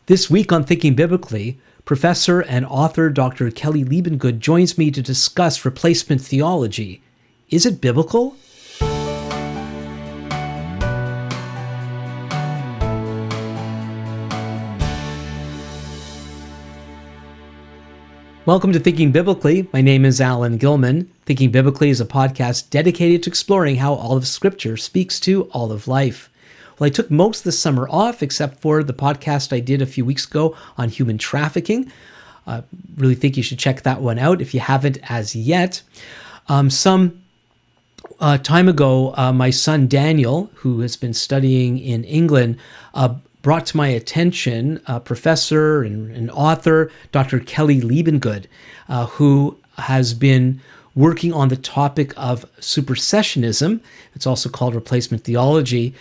This week on Thinking Biblically, Professor and author Dr. Kelly Liebengood joins me to discuss replacement theology. Is it biblical? Welcome to Thinking Biblically. My name is Alan Gilman. Thinking Biblically is a podcast dedicated to exploring how all of Scripture speaks to all of life. Well, I took most of the summer off, except for the podcast I did a few weeks ago on human trafficking. Really think you should check that one out if you haven't as yet. Some time ago, my son Daniel, who has been studying in England, brought to my attention professor and author Dr. Kelly Liebengood, who has been working on the topic of supersessionism. It's also called replacement theology.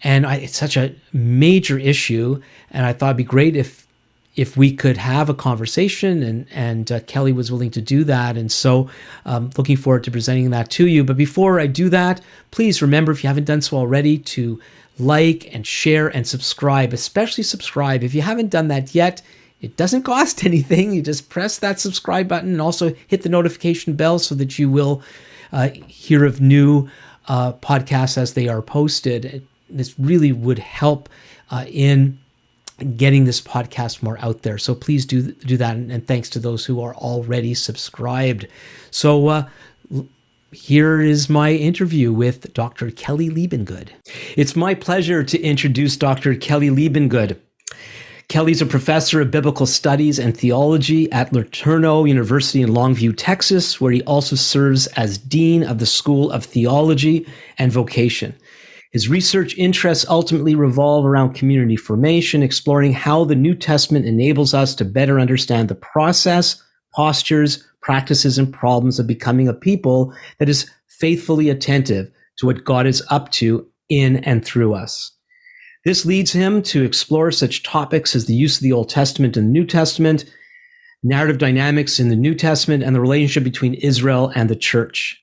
And it's such a major issue, and I thought it'd be great if we could have a conversation, and Kelly was willing to do that. And so looking forward to presenting that to you. But before I do that, please remember, if you haven't done so already, to like and share and subscribe, especially subscribe. If you haven't done that yet, it doesn't cost anything. You just press that subscribe button and also hit the notification bell so that you will hear of new podcasts as they are posted. This really would help in getting this podcast more out there. So please do that. And thanks to those who are already subscribed. So here is my interview with Dr. Kelly Liebengood. It's my pleasure to introduce Dr. Kelly Liebengood. Kelly's a professor of biblical studies and theology at LeTourneau University in Longview, Texas, where he also serves as dean of the School of Theology and Vocation. His research interests ultimately revolve around community formation, exploring how the New Testament enables us to better understand the process, postures, practices, and problems of becoming a people that is faithfully attentive to what God is up to in and through us. This leads him to explore such topics as the use of the Old Testament and the New Testament, narrative dynamics in the New Testament, and the relationship between Israel and the church.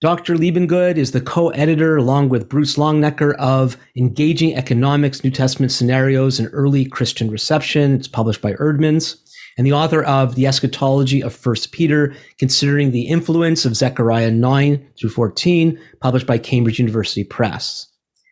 Dr. Liebengood is the co-editor, along with Bruce Longenecker, of Engaging Economics, New Testament Scenarios, and Early Christian Reception. It's published by Erdman's. And the author of The Eschatology of 1 Peter, Considering the Influence of Zechariah 9 through 14, published by Cambridge University Press.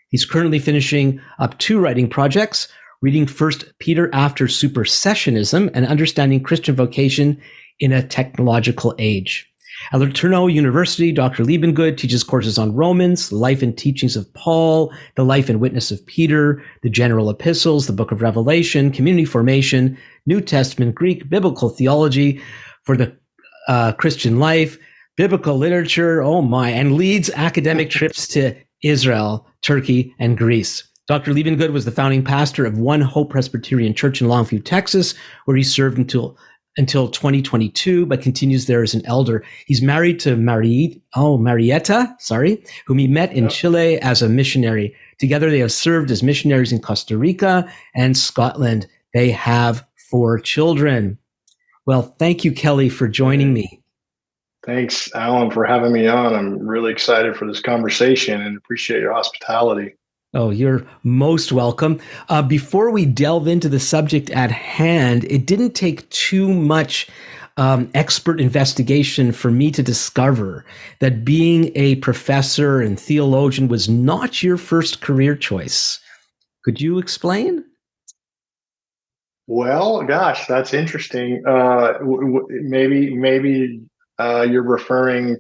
He's currently finishing up 2 writing projects, reading 1 Peter after supersessionism and understanding Christian vocation in a technological age. At LeTourneau University, Dr. Liebengood teaches courses on Romans, life and teachings of Paul, the life and witness of Peter, the general epistles, the book of Revelation, community formation, New Testament, Greek, biblical theology for the Christian life, biblical literature, and leads academic trips to Israel, Turkey, and Greece. Dr. Liebengood was the founding pastor of One Hope Presbyterian Church in Longview, Texas, where he served until 2022, but continues there as an elder. He's married to Marietta, whom he met in Chile as a missionary. Together, they have served as missionaries in Costa Rica and Scotland. They have 4 children. Well, thank you, Kelly, for joining me. Thanks, Alan, for having me on. I'm really excited for this conversation and appreciate your hospitality. Oh, you're most welcome. Before we delve into the subject at hand, it didn't take too much expert investigation for me to discover that being a professor and theologian was not your first career choice. Could you explain? Well, gosh, that's interesting. Maybe you're referring.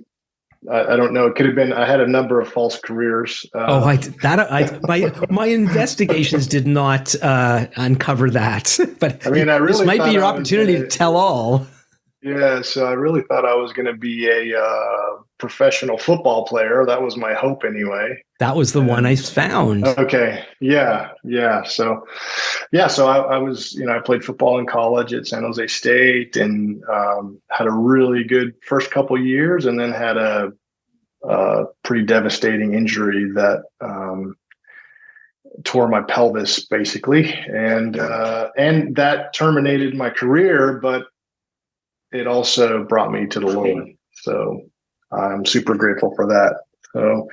I don't know. It could have been. I had a number of false careers. My investigations did not uncover that. But I mean, this might be your opportunity to tell all. Yeah, so I really thought I was going to be a professional football player. That was my hope, anyway. That was the one I found. Okay, yeah. So I was, I played football in college at San Jose State, and had a really good first couple of years, and then had a pretty devastating injury that tore my pelvis, basically, and that terminated my career, but it also brought me to the Lord. So I'm super grateful for that. So,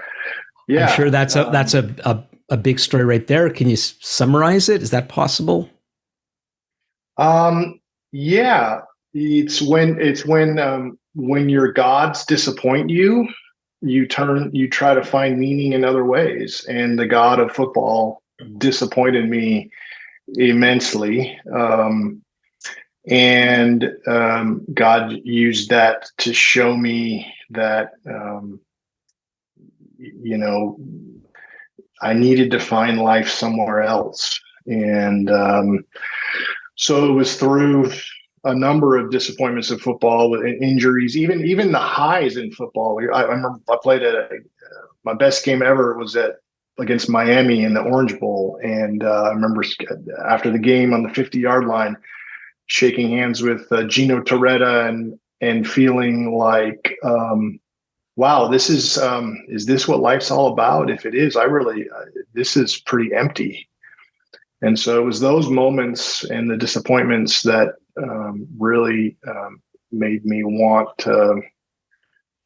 yeah. I'm sure that's a big story right there. Can you summarize it? Is that possible? Um, yeah, when your gods disappoint you, you try to find meaning in other ways. And the God of football disappointed me immensely. And God used that to show me that, you know, I needed to find life somewhere else. And so it was through a number of disappointments in football, with injuries, even the highs in football. I remember I played my best game ever was against Miami in the Orange Bowl, and I remember after the game on the 50-yard line, shaking hands with Gino Torretta and feeling like, wow, this is this what life's all about? If it is, this is pretty empty. And so it was those moments and the disappointments that really made me want to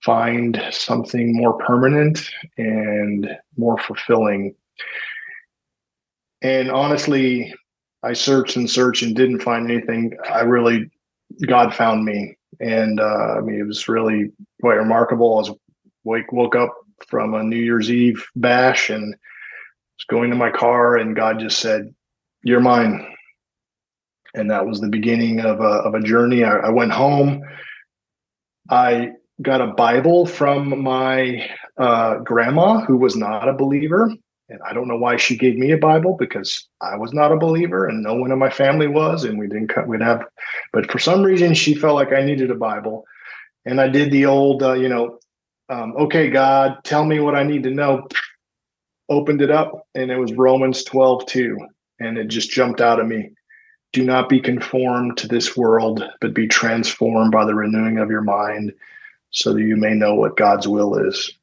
find something more permanent and more fulfilling. And honestly, I searched and searched and didn't find anything. God found me. And I mean, it was really quite remarkable. I was woke up from a New Year's Eve bash and was going to my car, and God just said, "You're mine." And that was the beginning of a journey. I went home. I got a Bible from my grandma, who was not a believer. And I don't know why she gave me a Bible, because I was not a believer and no one in my family was. And but for some reason, she felt like I needed a Bible. And I did the old, okay, God, tell me what I need to know. Opened it up, and it was Romans 12:2. And it just jumped out at me. Do not be conformed to this world, but be transformed by the renewing of your mind, so that you may know what God's will is.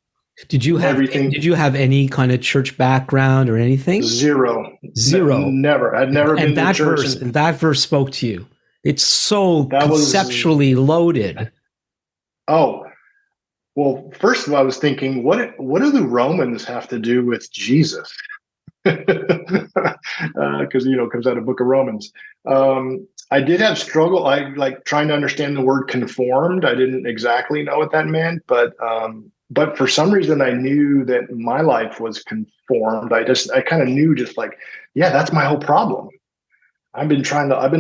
Did you have any kind of church background or anything? Zero. Zero. Never. I'd never been to church. And that verse spoke to you. It's so conceptually loaded. Oh, well, first of all, I was thinking, what do the Romans have to do with Jesus? Because it comes out of Book of Romans. I did have struggle. I like trying to understand the word conformed. I didn't exactly know what that meant, but for some reason I knew that my life was conformed. I kind of knew, just like, yeah, that's my whole problem. I've been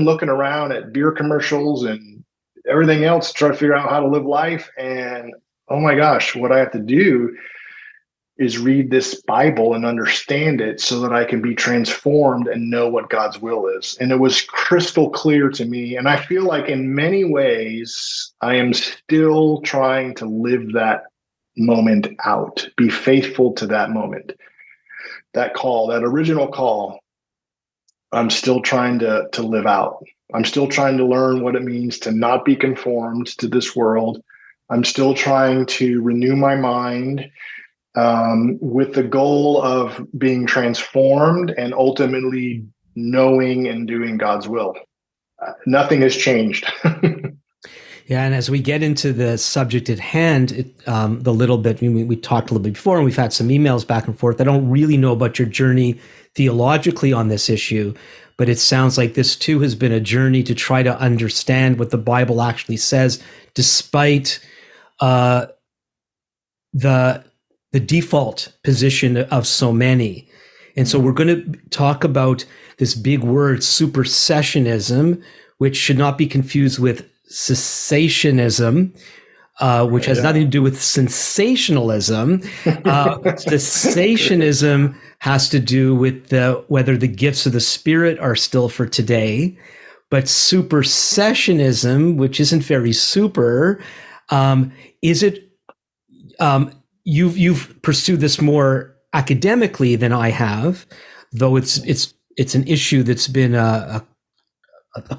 looking around at beer commercials and everything else to try to figure out how to live life. And oh my gosh, what I have to do is read this Bible and understand it so that I can be transformed and know what God's will is. And it was crystal clear to me. And I feel like in many ways, I am still trying to live that moment out, be faithful to that moment, that call, that original call. I'm still trying to live out. I'm still trying to learn what it means to not be conformed to this world. I'm still trying to renew my mind, with the goal of being transformed and ultimately knowing and doing God's will. Nothing has changed. Yeah, and as we get into the subject at hand, the little bit, we talked a little bit before, and we've had some emails back and forth. I don't really know about your journey theologically on this issue, but it sounds like this too has been a journey to try to understand what the Bible actually says, despite the default position of so many. And so we're going to talk about this big word, supersessionism, which should not be confused with cessationism, which has nothing to do with sensationalism. Cessationism has to do with whether the gifts of the Spirit are still for today. But supersessionism, which isn't very super, is it? You've pursued this more academically than I have, though it's an issue that's been a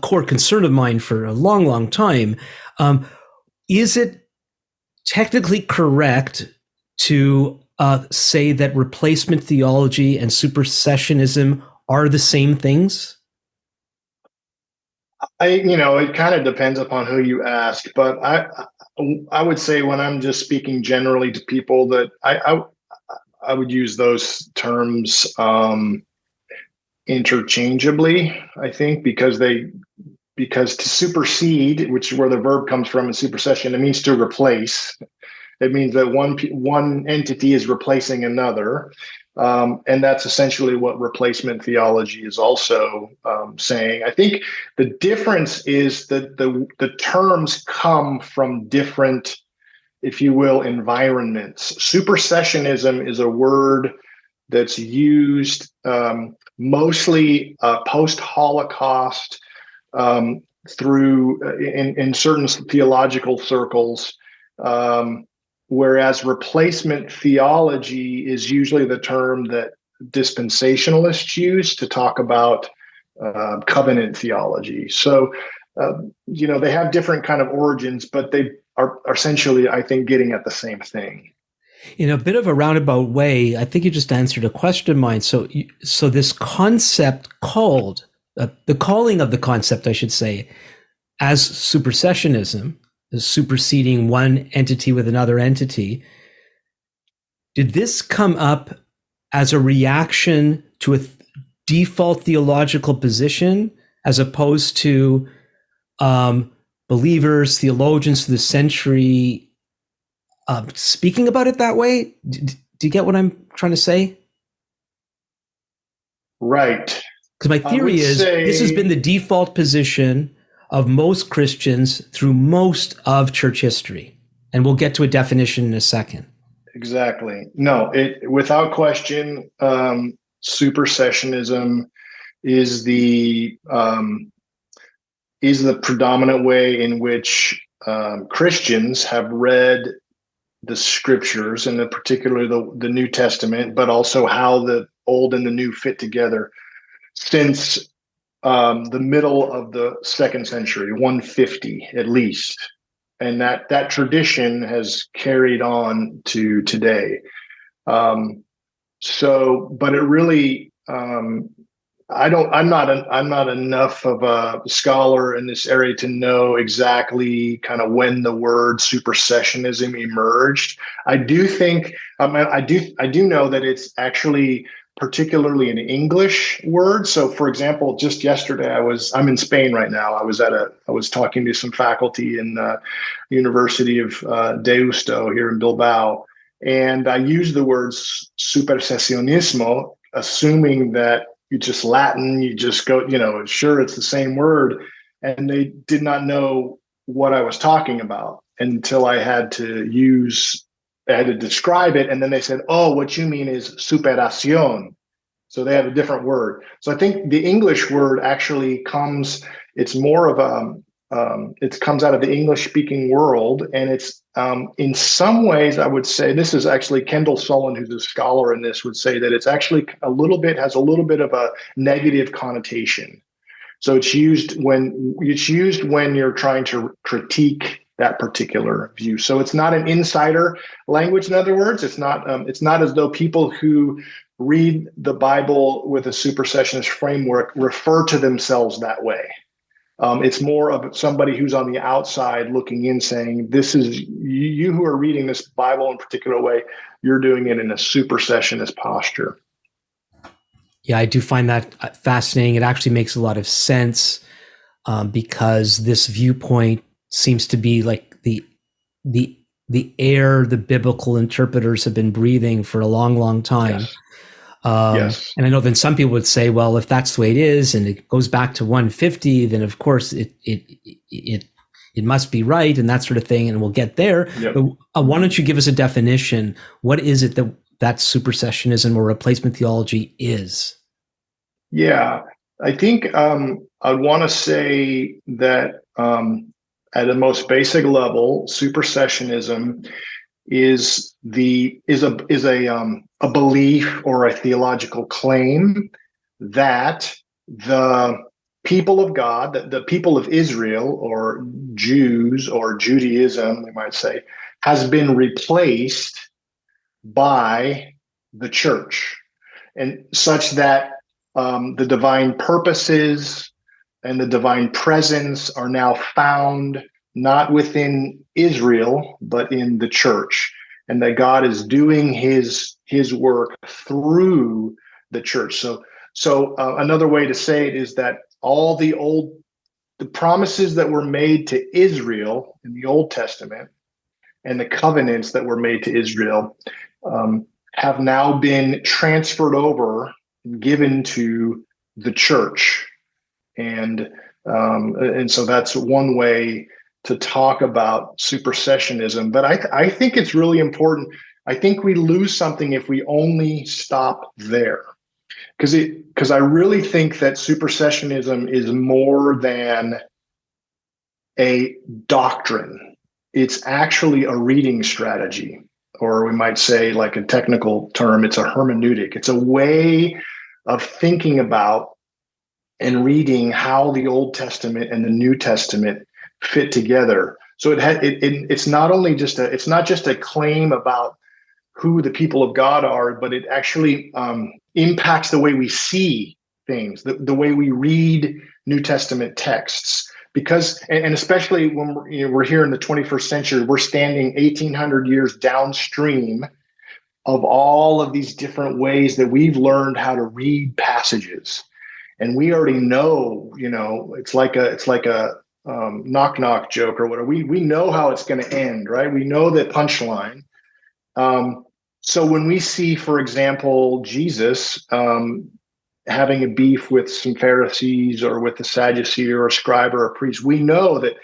core concern of mine for a long, long time. Is it technically correct to say that replacement theology and supersessionism are the same things? It kind of depends upon who you ask, but I would say, when I'm just speaking generally to people, that I would use those terms interchangeably, I think, because because to supersede, which is where the verb comes from in supersession, it means to replace. It means that one entity is replacing another. And that's essentially what replacement theology is also saying. I think the difference is that the terms come from different, if you will, environments. Supersessionism is a word that's used mostly post-Holocaust through in certain theological circles. Whereas replacement theology is usually the term that dispensationalists use to talk about covenant theology. So, they have different kind of origins, but they are essentially, I think, getting at the same thing. In a bit of a roundabout way, I think you just answered a question of mine. So this concept called, the calling of the concept, I should say, as supersessionism, is superseding one entity with another entity. Did this come up as a reaction to a default theological position, as opposed to believers, theologians through the century speaking about it that way? Do you get what I'm trying to say? Right. Because my theory is this has been the default position of most Christians through most of church history. And we'll get to a definition in a second. Exactly. No, without question, supersessionism is the predominant way in which Christians have read the scriptures, and particularly the New Testament, but also how the Old and the New fit together since the middle of the second century, 150 at least. And that tradition has carried on to today. But it really, I'm not enough of a scholar in this area to know exactly kind of when the word supersessionism emerged. I do think, I do know that it's actually particularly an English word. So, for example, just yesterday, I'm in Spain right now. I was talking to some faculty in the University of Deusto here in Bilbao, and I used the words supersessionismo, assuming that it's just Latin, you just go, sure, it's the same word. And they did not know what I was talking about until I had to describe it. And then they said, oh, what you mean is superación. So they have a different word. So I think the English word actually it's more of it comes out of the English speaking world. And it's in some ways, I would say, this is actually Kendall Sullen, who's a scholar in this, would say that it's actually has a little bit of a negative connotation. So it's used when you're trying to critique that particular view. So it's not an insider language. In other words, it's not as though people who read the Bible with a supersessionist framework refer to themselves that way. It's more of somebody who's on the outside looking in, saying, this is you who are reading this Bible in a particular way, you're doing it in a supersessionist posture. Yeah, I do find that fascinating. It actually makes a lot of sense because this viewpoint seems to be like the air the biblical interpreters have been breathing for a long, long time. Yes. Yes. And I know then some people would say, well, if that's the way it is and it goes back to 150, then of course it must be right and that sort of thing. And we'll get there. Yep. But why don't you give us a definition? What is it that supersessionism or replacement theology is? Yeah, I think I'd want to say that at a most basic level, supersessionism is a belief or a theological claim that the people of God, the people of Israel or Jews or Judaism, we might say, has been replaced by the church, and such that the divine purposes and the divine presence are now found not within Israel, but in the church, and that God is doing his work through the church. So another way to say it is that all the Old the promises that were made to Israel in the Old Testament and the covenants that were made to Israel have now been transferred over and given to the church. And so that's one way to talk about supersessionism. But I think it's really important. I think we lose something if we only stop there, because I really think that supersessionism is more than a doctrine. It's actually a reading strategy, or we might say, like a technical term, it's a hermeneutic. It's a way of thinking about and reading how the Old Testament and the New Testament fit together. So it's not only it's not just a claim about who the people of God are, but it actually impacts the way we see things, the way we read New Testament texts. Because, and especially when we're here in the 21st century, we're standing 1800 years downstream of all of these different ways that we've learned how to read passages. And we already know, it's like a knock knock joke or whatever. We know how it's going to end, right? We know the punchline. So when we see, for example, Jesus having a beef with some Pharisees or with a Sadducee or a scribe or a priest, we know that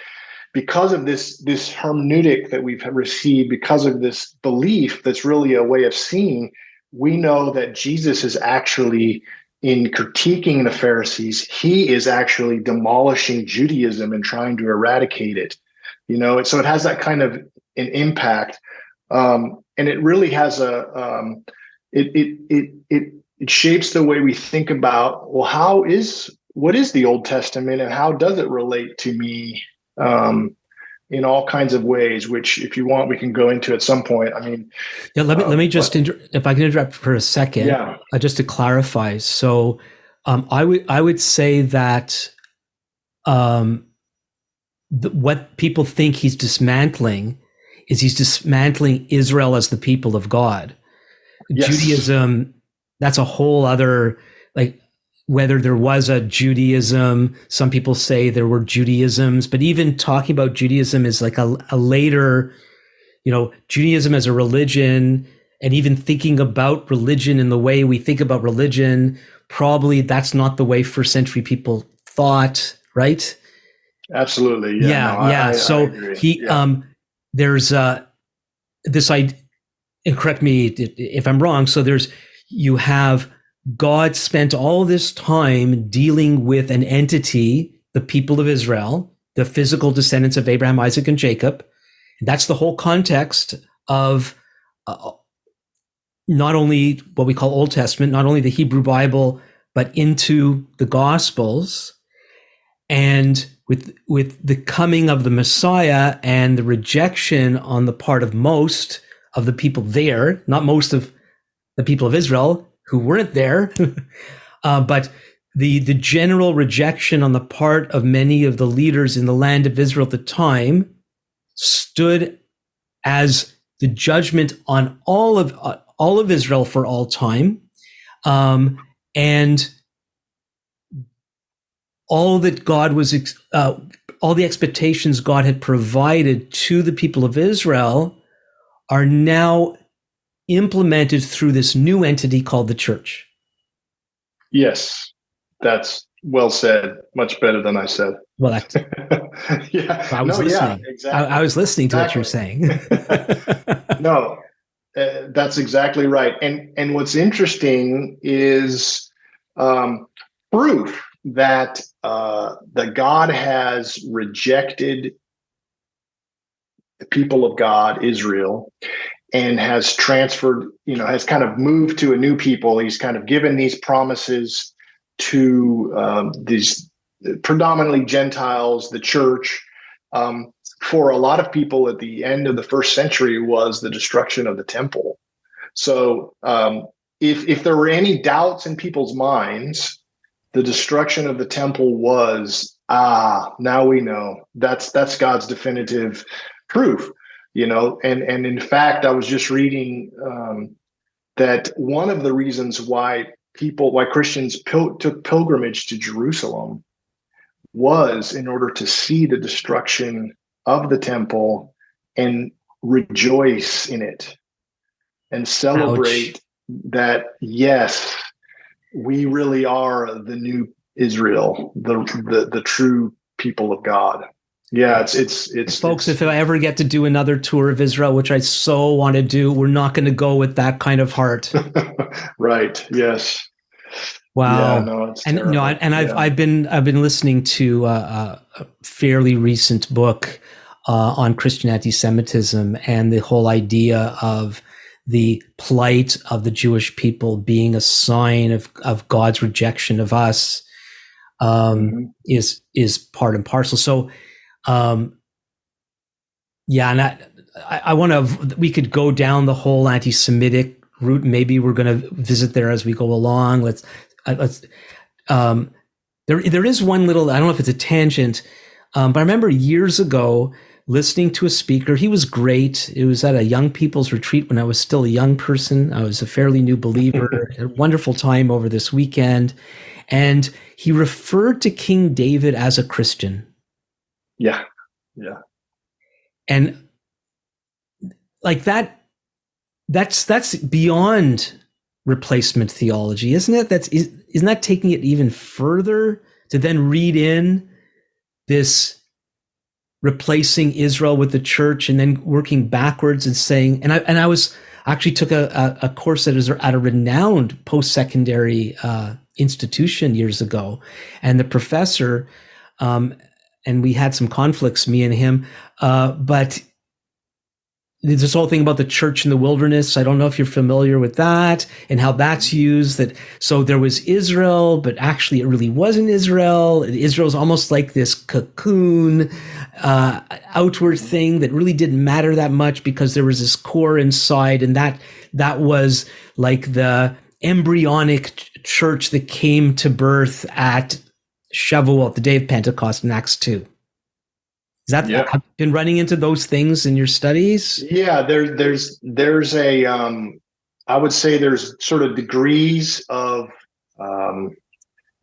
because of this hermeneutic that we've received, because of this belief that's really a way of seeing, we know that Jesus is actually, in critiquing the Pharisees, he is actually demolishing Judaism and trying to eradicate it. So it has that kind of an impact, and it really has it shapes the way we think about, well, what is the Old Testament and how does it relate to me in all kinds of ways, which if you want, we can go into at some point. I mean, yeah, let me just, if I can interrupt for a second, yeah. Just to clarify. So I would say that what people think he's dismantling is he's dismantling Israel as the people of God. Yes. Judaism, that's a whole other, like, whether there was a Judaism, some people say there were Judaisms, but even talking about Judaism is like a later, Judaism as a religion, and even thinking about religion in the way we think about religion, probably that's not the way first century people thought, right? Absolutely. Yeah. No, yeah. So I agree. There's this idea, and correct me if I'm wrong. So you have God spent all this time dealing with an entity, the people of Israel, the physical descendants of Abraham, Isaac, and Jacob. And that's the whole context of not only what we call Old Testament, not only the Hebrew Bible, but into the Gospels. And with the coming of the Messiah and the rejection on the part of most of the people there, not most of the people of Israel who weren't there, but the general rejection on the part of many of the leaders in the land of Israel at the time stood as the judgment on all of Israel for all time, and all that God was, all the expectations God had provided to the people of Israel are now implemented through this new entity called the church. Yes, that's well said. Much better than I said. Well, that's, yeah. I was listening. Yeah, exactly. I was listening to what you're saying. No, that's exactly right. And what's interesting is proof that that God has rejected the people of God, Israel, and has transferred, has kind of moved to a new people. He's kind of given these promises to these predominantly Gentiles, the church. For a lot of people at the end of the first century was the destruction of the temple. So if there were any doubts in people's minds, the destruction of the temple was, now we know that's God's definitive proof, and in fact, I was just reading that one of the reasons why Christians took pilgrimage to Jerusalem was in order to see the destruction of the temple and rejoice in it and Ouch. celebrate that, yes, we really are the new Israel, the true people of God. Yeah, Folks, if I ever get to do another tour of Israel, which I so want to do, we're not going to go with that kind of heart. right. Yes. Yeah, Wow. no, it's And no, terrible. and Yeah. I've been listening to a fairly recent book on Christian anti-Semitism and the whole idea of the plight of the Jewish people being a sign of God's rejection of us, Mm-hmm. is part and parcel. So yeah, and I want to. We could go down the whole anti-Semitic route. Maybe we're going to visit there as we go along. Let's. Um, there is one little. I don't know if it's a tangent, but I remember years ago listening to a speaker. He was great. It was at a young people's retreat when I was still a young person. I was a fairly new believer. A wonderful time over this weekend, and he referred to King David as a Christian. Yeah. Yeah. And like that's beyond replacement theology, isn't it? Isn't that taking it even further to then read in this replacing Israel with the church and then working backwards and saying, and I was actually took a course that is at a renowned post-secondary institution years ago, and the professor, and we had some conflicts, me and him, but there's this whole thing about the church in the wilderness. I don't know if you're familiar with that and how that's used. That so there was Israel, but actually it really wasn't Israel. Israel's almost like this cocoon, outward thing that really didn't matter that much because there was this core inside, and that was like the embryonic church that came to birth at Shavuot, the day of Pentecost in Acts 2. Is that Yeah. have you been running into those things in your studies? Yeah. There's a, I would say there's sort of degrees of, um,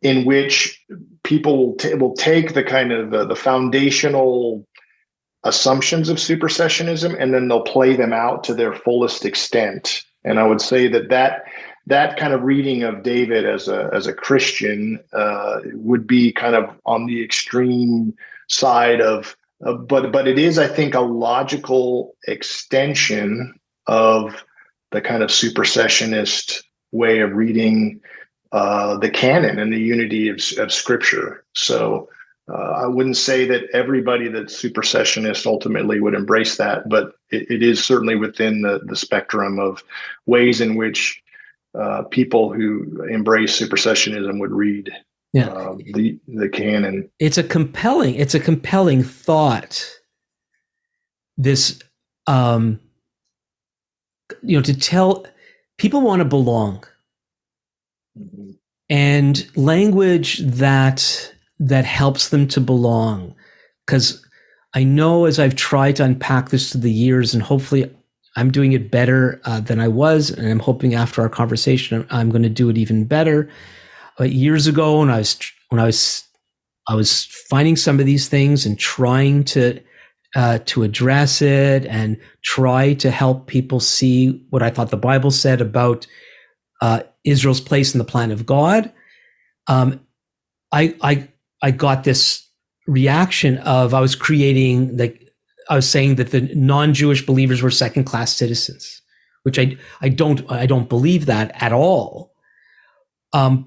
in which people will take the kind of the foundational assumptions of supersessionism and then they'll play them out to their fullest extent. And I would say that kind of reading of David as a Christian would be kind of on the extreme side of, but it is, I think, a logical extension of the kind of supersessionist way of reading the canon and the unity of Scripture. So I wouldn't say that everybody that's supersessionist ultimately would embrace that, but it is certainly within the spectrum of ways in which people who embrace supersessionism would read Yeah. the canon. It's a compelling thought. This, to tell people want to belong, Mm-hmm. and language that helps them to belong. Because I know as I've tried to unpack this through the years, and hopefully I'm doing it better than I was, and I'm hoping after our conversation I'm going to do it even better. But years ago, when I was finding some of these things and trying to address it and try to help people see what I thought the Bible said about Israel's place in the plan of God. I got this reaction of I was saying that the non-Jewish believers were second-class citizens, which I don't believe that at all. And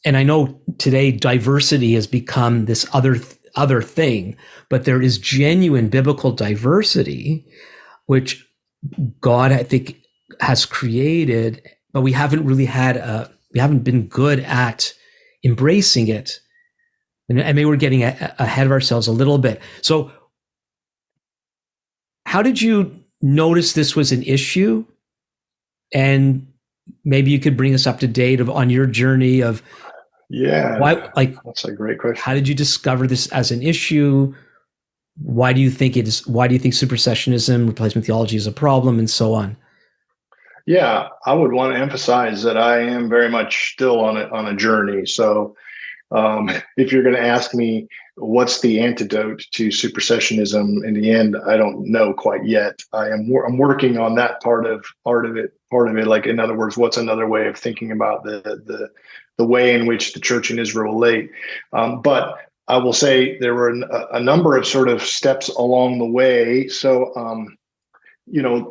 I know today diversity has become this other thing, but there is genuine biblical diversity, which God, I think, has created, but we haven't been good at embracing it. And maybe we're getting ahead of ourselves a little bit. So how did you notice this was an issue? And maybe you could bring us up to date on your journey of why, That's a great question. how did you discover this as an issue? Why do you think supersessionism, replacement theology is a problem, and so on? Yeah, I would want to emphasize that I am very much still on a journey. So If you're going to ask me what's the antidote to supersessionism, in the end, I don't know quite yet. I'm working on that part of it. Like, in other words, what's another way of thinking about the way in which the church in Israel relate? But I will say there were a number of sort of steps along the way. So,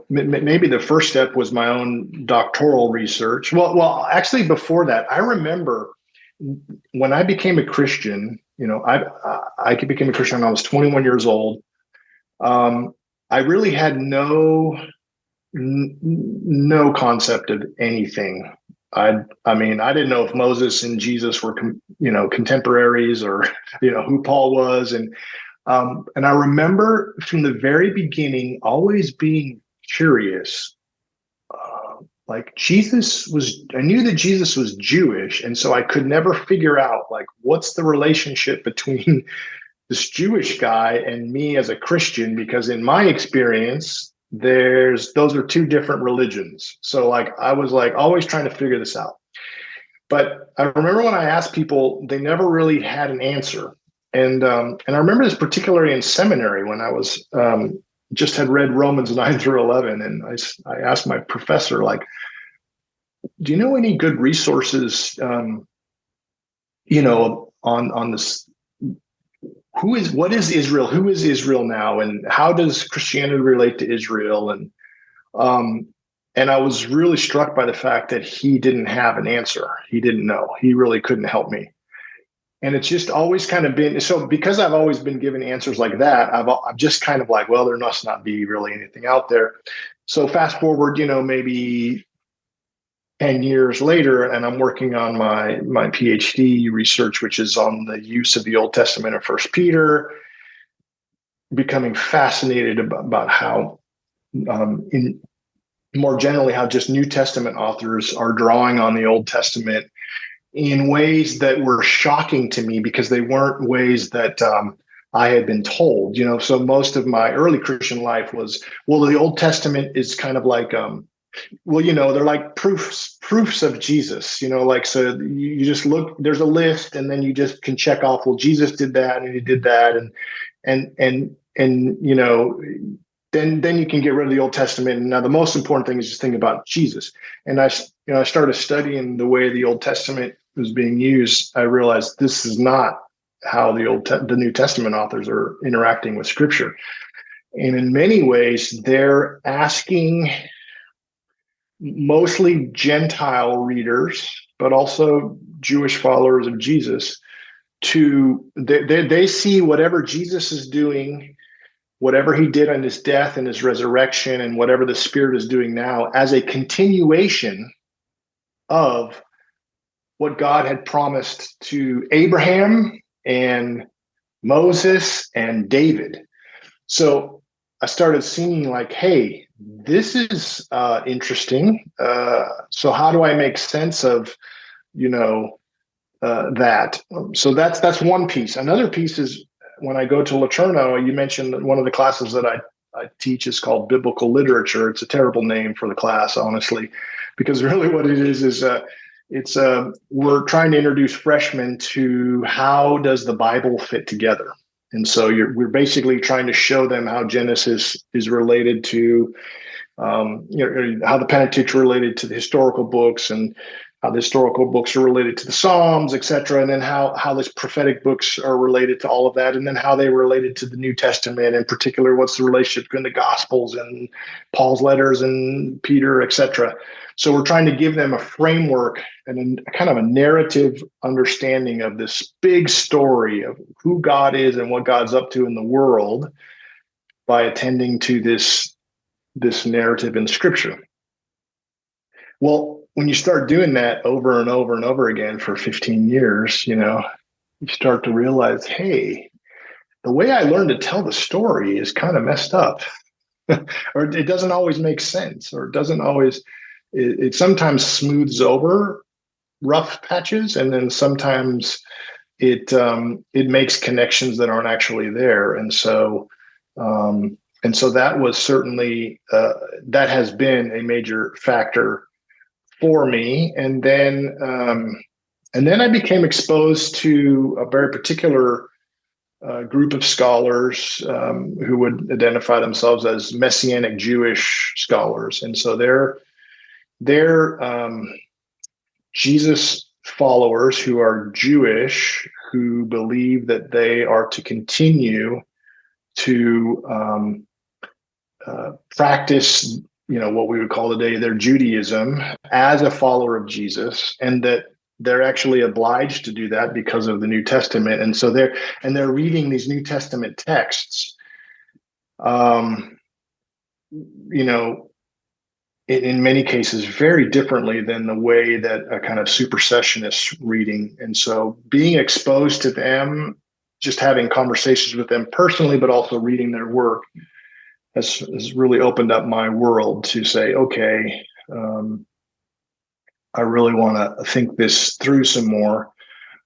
maybe the first step was my own doctoral research. Actually, before that, I remember when I became a Christian. I became a Christian when I was 21 years old. I really had no concept of anything. I mean, I didn't know if Moses and Jesus were, contemporaries, or, who Paul was. And I remember from the very beginning always being curious. Like, I knew that Jesus was Jewish. And so I could never figure out, like, what's the relationship between this Jewish guy and me as a Christian? Because in my experience, those are two different religions. So, like, I was like always trying to figure this out. But I remember when I asked people, they never really had an answer. And I remember this particularly in seminary when I was just had read Romans 9 through 11, and I asked my professor, like, do you know any good resources, on this? What is Israel? Who is Israel now, and how does Christianity relate to Israel? Um, and I was really struck by the fact that he didn't have an answer. He didn't know. He really couldn't help me. And it's just always kind of been so, because I've always been given answers like that. I'm just kind of like, well, there must not be really anything out there. So fast forward, maybe 10 years later, and I'm working on my PhD research, which is on the use of the Old Testament of First Peter, becoming fascinated about how, in more generally, how just New Testament authors are drawing on the Old Testament in ways that were shocking to me, because they weren't ways that I had been told. So most of my early Christian life was, well, the Old Testament is kind of like, they're like proofs of Jesus. Like, so you just look, there's a list, and then you just can check off, well, Jesus did that, and he did that, and then you can get rid of the Old Testament. And now the most important thing is just think about Jesus. And I started studying the way the Old Testament was being used. I realized this is not how the New Testament authors are interacting with Scripture. And in many ways, they're asking mostly Gentile readers, but also Jewish followers of Jesus, they see whatever Jesus is doing, whatever he did on his death and his resurrection, and whatever the Spirit is doing now, as a continuation of what God had promised to Abraham and Moses and David. So I started seeing, like, hey, this is interesting. So how do I make sense of, that? So that's one piece. Another piece is when I go to LeTourneau. You mentioned one of the classes that I teach is called biblical literature. It's a terrible name for the class, honestly, because really what it is we're trying to introduce freshmen to how does the Bible fit together. And so we're basically trying to show them how Genesis is related to, how the Pentateuch are related to the historical books, and how the historical books are related to the Psalms, et cetera. And then how these prophetic books are related to all of that. And then how they related to the New Testament, in particular, what's the relationship between the Gospels and Paul's letters and Peter, et cetera. So we're trying to give them a framework and a kind of a narrative understanding of this big story of who God is and what God's up to in the world by attending to this narrative in Scripture. Well, when you start doing that over and over and over again for 15 years, you start to realize, hey, the way I learned to tell the story is kind of messed up, or it doesn't always make sense, or it doesn't always. It sometimes smooths over rough patches, and then sometimes it makes connections that aren't actually there. And so that was certainly that has been a major factor for me. And then And then I became exposed to a very particular group of scholars who would identify themselves as Messianic Jewish scholars. And so they're Jesus followers who are Jewish, who believe that they are to continue to practice, what we would call today their Judaism as a follower of Jesus, and that they're actually obliged to do that because of the New Testament. And so they're reading these New Testament texts, in many cases very differently than the way that a kind of supersessionist reading. And so being exposed to them, just having conversations with them personally, but also reading their work has really opened up my world to say, okay, I really want to think this through some more.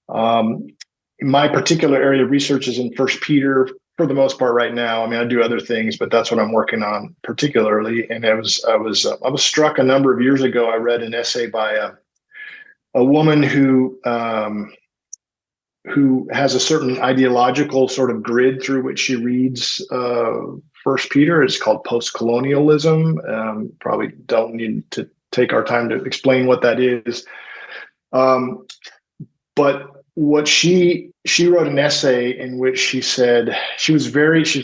My particular area of research is in First Peter for the most part right now. I mean, I do other things, but that's what I'm working on particularly. And I was struck a number of years ago. I read an essay by a woman who has a certain ideological sort of grid through which she reads First Peter. It's called post-colonialism. Probably don't need to take our time to explain what that is. But what she wrote an essay in which she said, she's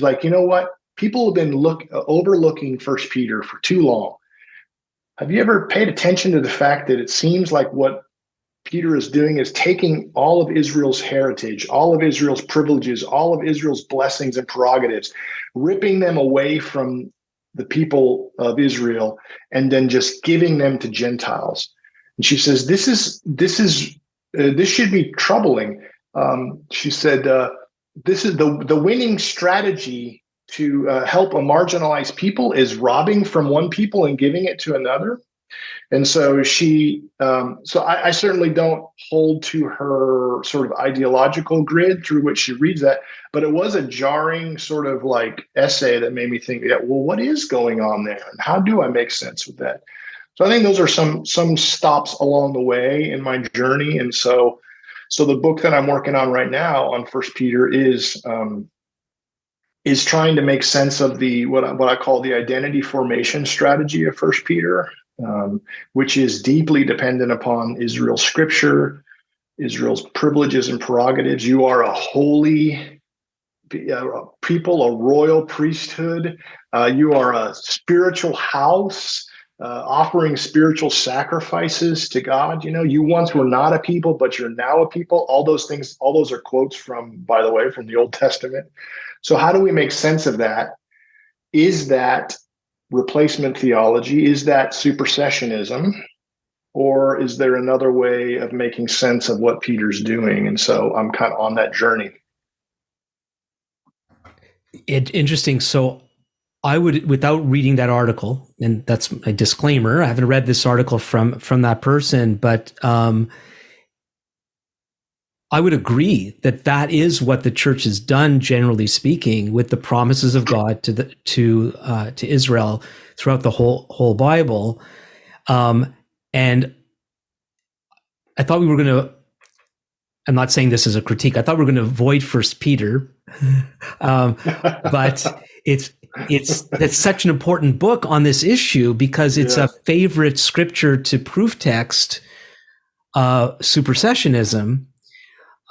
like, you know what? People have been overlooking First Peter for too long. Have you ever paid attention to the fact that it seems like what Peter is doing is taking all of Israel's heritage, all of Israel's privileges, all of Israel's blessings and prerogatives, ripping them away from the people of Israel, and then just giving them to Gentiles? And she says, this should be troubling. She said, this is the winning strategy to help a marginalized people is robbing from one people and giving it to another. And so I certainly don't hold to her sort of ideological grid through which she reads that, but it was a jarring sort of like essay that made me think, yeah, well, what is going on there? And how do I make sense with that? So I think those are some stops along the way in my journey. And so the book that I'm working on right now on First Peter is trying to make sense of what I call the identity formation strategy of First Peter, which is deeply dependent upon Israel's scripture, Israel's privileges and prerogatives. You are a holy people, a royal priesthood. You are a spiritual house, offering spiritual sacrifices to God. You once were not a people, but you're now a people. All those things, all those are quotes by the way, from the Old Testament. So how do we make sense of that? Is that replacement theology? Is that supersessionism? Or is there another way of making sense of what Peter's doing? And so I'm kind of on that journey. Interesting. So I would, without reading that article, and that's a disclaimer, I haven't read this article from that person, but I would agree that is what the church has done, generally speaking, with the promises of God to Israel throughout the whole Bible. And I thought we were going to, I'm not saying this as a critique, I thought we were going to avoid First Peter, but it's such an important book on this issue because it's a favorite scripture to proof text supersessionism.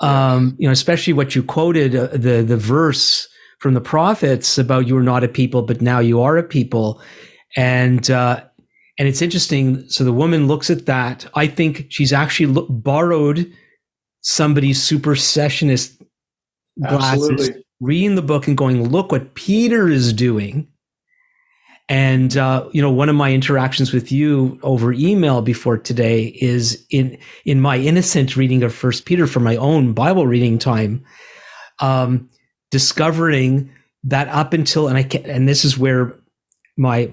Especially what you quoted, the verse from the prophets about you are not a people, but now you are a people. And it's interesting. So the woman looks at that. I think she's actually borrowed somebody's supersessionist glasses, absolutely, reading the book and going, look what Peter is doing. And, one of my interactions with you over email before today is in my innocent reading of First Peter for my own Bible reading time, discovering that up until, and this is where I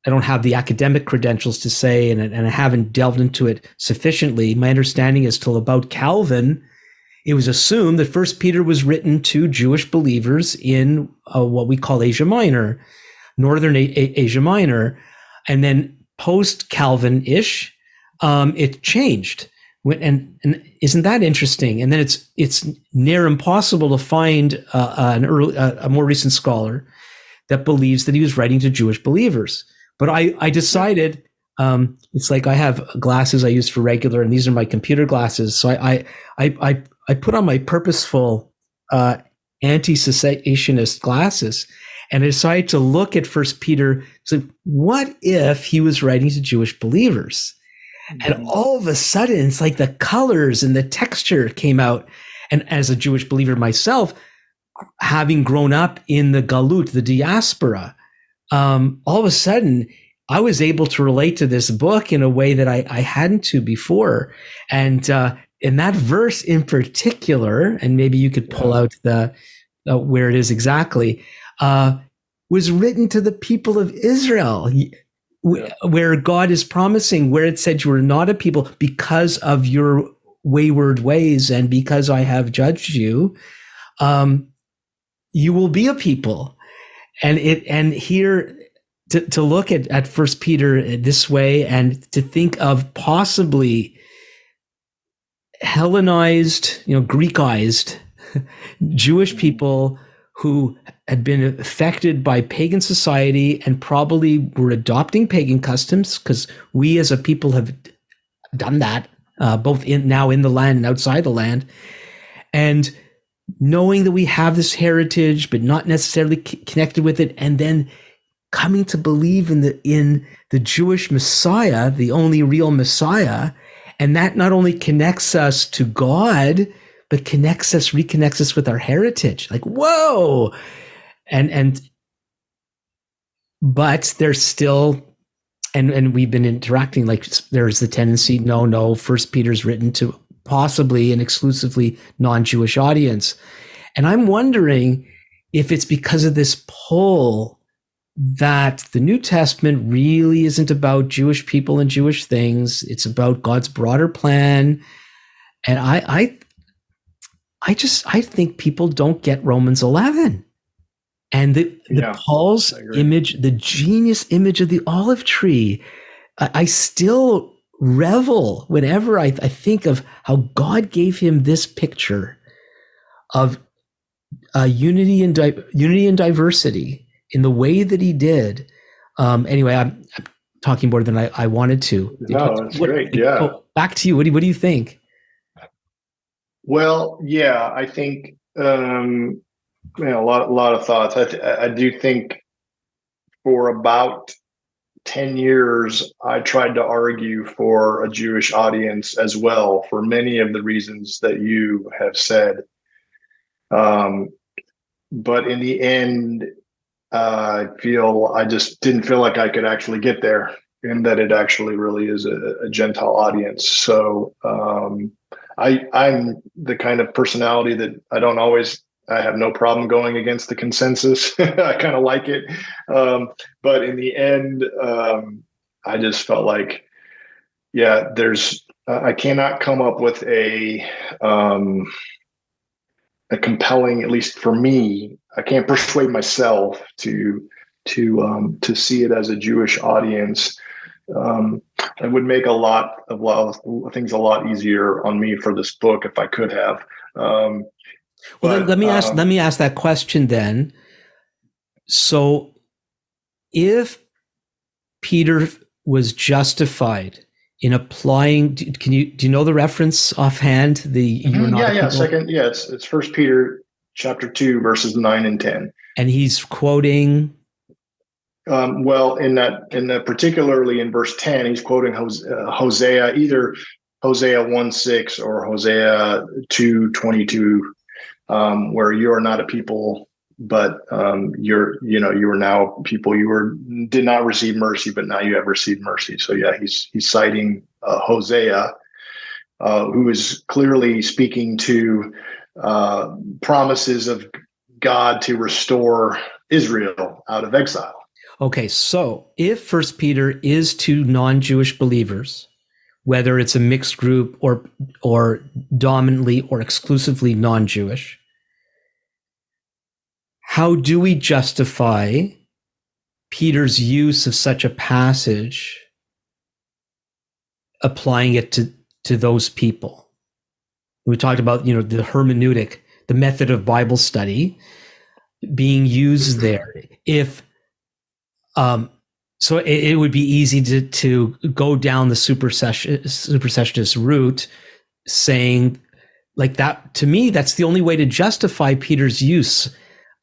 don't have the academic credentials to say, and I haven't delved into it sufficiently. My understanding is till about Calvin, it was assumed that First Peter was written to Jewish believers in what we call Asia Minor, Northern Asia Minor, and then post-Calvin-ish, it changed And isn't that interesting? And then it's near impossible to find a more recent scholar that believes that he was writing to Jewish believers. But I decided, it's like I have glasses I use for regular, and these are my computer glasses. So I put on my purposeful anti-cessationist glasses, and I decided to look at First Peter. So what if he was writing to Jewish believers? And all of a sudden, it's like the colors and the texture came out. And as a Jewish believer myself, having grown up in the galut, the diaspora, all of a sudden, I was able to relate to this book in a way that I hadn't to before. And in that verse in particular, and maybe you could pull out the where it is exactly, was written to the people of Israel. Where God is promising, where it said you are not a people because of your wayward ways and because I have judged you, you will be a people. And here to look at First Peter this way and to think of possibly Hellenized, Greekized Jewish people who had been affected by pagan society and probably were adopting pagan customs, because we as a people have done that, both now in the land and outside the land. And knowing that we have this heritage, but not necessarily connected with it, and then coming to believe in the Jewish Messiah, the only real Messiah, and that not only connects us to God, but reconnects us with our heritage. Like, whoa! But there's still, and we've been interacting, like there's the tendency, no, First Peter's written to possibly an exclusively non-Jewish audience. And I'm wondering if it's because of this pull that the New Testament really isn't about Jewish people and Jewish things. It's about God's broader plan. And I think people don't get Romans 11 and the Paul's image, the genius image of the olive tree. I still revel whenever I think of how God gave him this picture of unity and diversity in the way that he did. Anyway, I'm talking more than I wanted to. No, that's great. Yeah. Back to you. What do you think? Well, yeah, I think a lot of thoughts. I do think for about 10 years, I tried to argue for a Jewish audience as well, for many of the reasons that you have said. But in the end, I just didn't feel like I could actually get there, and that it actually really is a Gentile audience. So I'm the kind of personality that I have no problem going against the consensus. I kind of like it. But in the end, I just felt like, I cannot come up with a compelling, at least for me, I can't persuade myself to see it as a Jewish audience. It would make a lot of things a lot easier on me for this book if I could have. Let me ask that question then. So, if Peter was justified in applying, do you know the reference offhand? It's First Peter chapter 2 verses 9 and 10, and he's quoting. Well, in that particularly in verse 10, he's quoting Hosea, either Hosea 1:6 or Hosea 2:22, where you are not a people, but you are now a people. You did not receive mercy, but now you have received mercy. So yeah, he's citing Hosea, who is clearly speaking to promises of God to restore Israel out of exile. Okay, so if First Peter is to non-Jewish believers, whether it's a mixed group or dominantly or exclusively non-Jewish, how do we justify Peter's use of such a passage, applying it to those people. We talked about, the hermeneutic, the method of Bible study being used there. If so it would be easy to go down the supersessionist route, saying like that. To me, that's the only way to justify Peter's use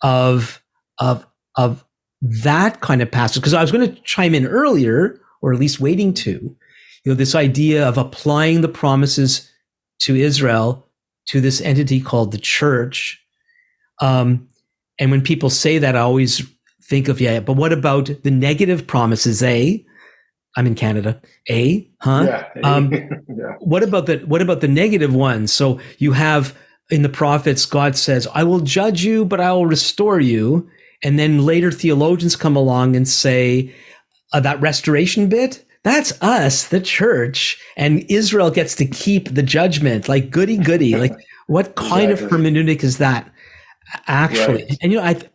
of that kind of passage. Because I was going to chime in earlier, or at least waiting to, this idea of applying the promises to Israel to this entity called the church. And when people say that, I always think of, but what about the negative promises? I'm in Canada. Yeah. What about the negative ones? So you have in the prophets, God says, I will judge you, but I will restore you. And then later theologians come along and say, that restoration bit, that's us, the church, and Israel gets to keep the judgment. Like goody. Like what kind of hermeneutic is that actually? Right. And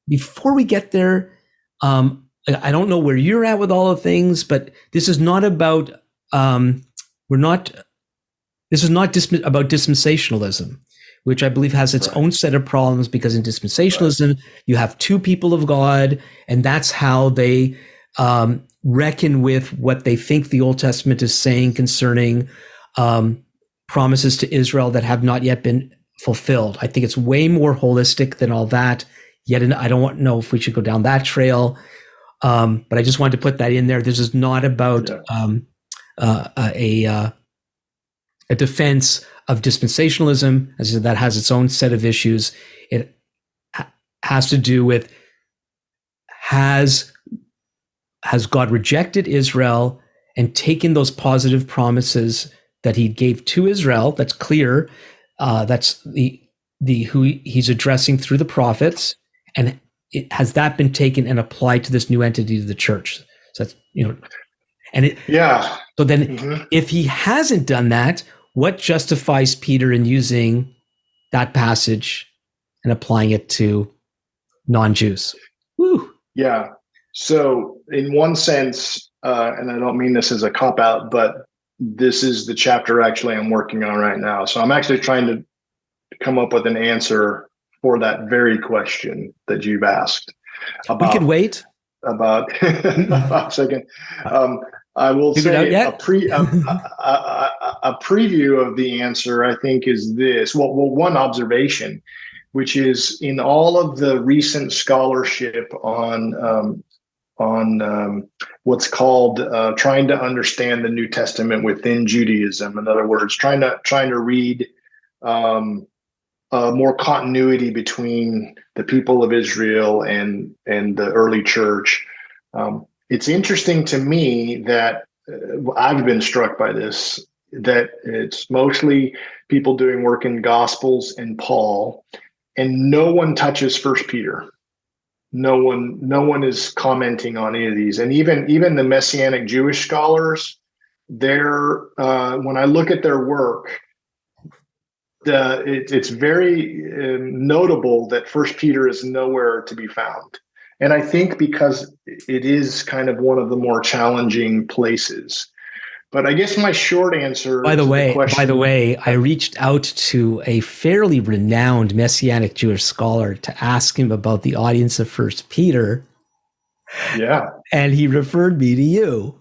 before we get there, I don't know where you're at with all of things, but this is not about about dispensationalism, which I believe has its own set of problems, because in dispensationalism, you have two people of God, and that's how they reckon with what they think the Old Testament is saying concerning promises to Israel that have not yet been fulfilled. I think it's way more holistic than all that. Yet I don't know if we should go down that trail, but I just wanted to put that in there. This is not about a defense of dispensationalism, as I said, that has its own set of issues. It has to do with has God rejected Israel and taken those positive promises that he gave to Israel? That's clear. That's the who he's addressing through the prophets. And has that been taken and applied to this new entity, to the church? So that's, and it, so then if he hasn't done that, what justifies Peter in using that passage and applying it to non-Jews? Woo. Yeah. So in one sense, and I don't mean this as a cop-out, but this is the chapter actually I'm working on right now. So I'm actually trying to come up with an answer for that very question that you've asked. We could wait. About a second. I will say a preview of the answer, I think, is this. Well, one observation, which is in all of the recent scholarship on what's called trying to understand the New Testament within Judaism. In other words, trying to read more continuity between the people of Israel and the early church. It's interesting to me that I've been struck by this, that it's mostly people doing work in Gospels and Paul, and no one touches First Peter. No one is commenting on any of these, and even the Messianic Jewish scholars, they're when I look at their work, it's very notable that First Peter is nowhere to be found. And I think because it is kind of one of the more challenging places. But I guess my short answer. By the way, I reached out to a fairly renowned Messianic Jewish scholar to ask him about the audience of First Peter. Yeah. And he referred me to you.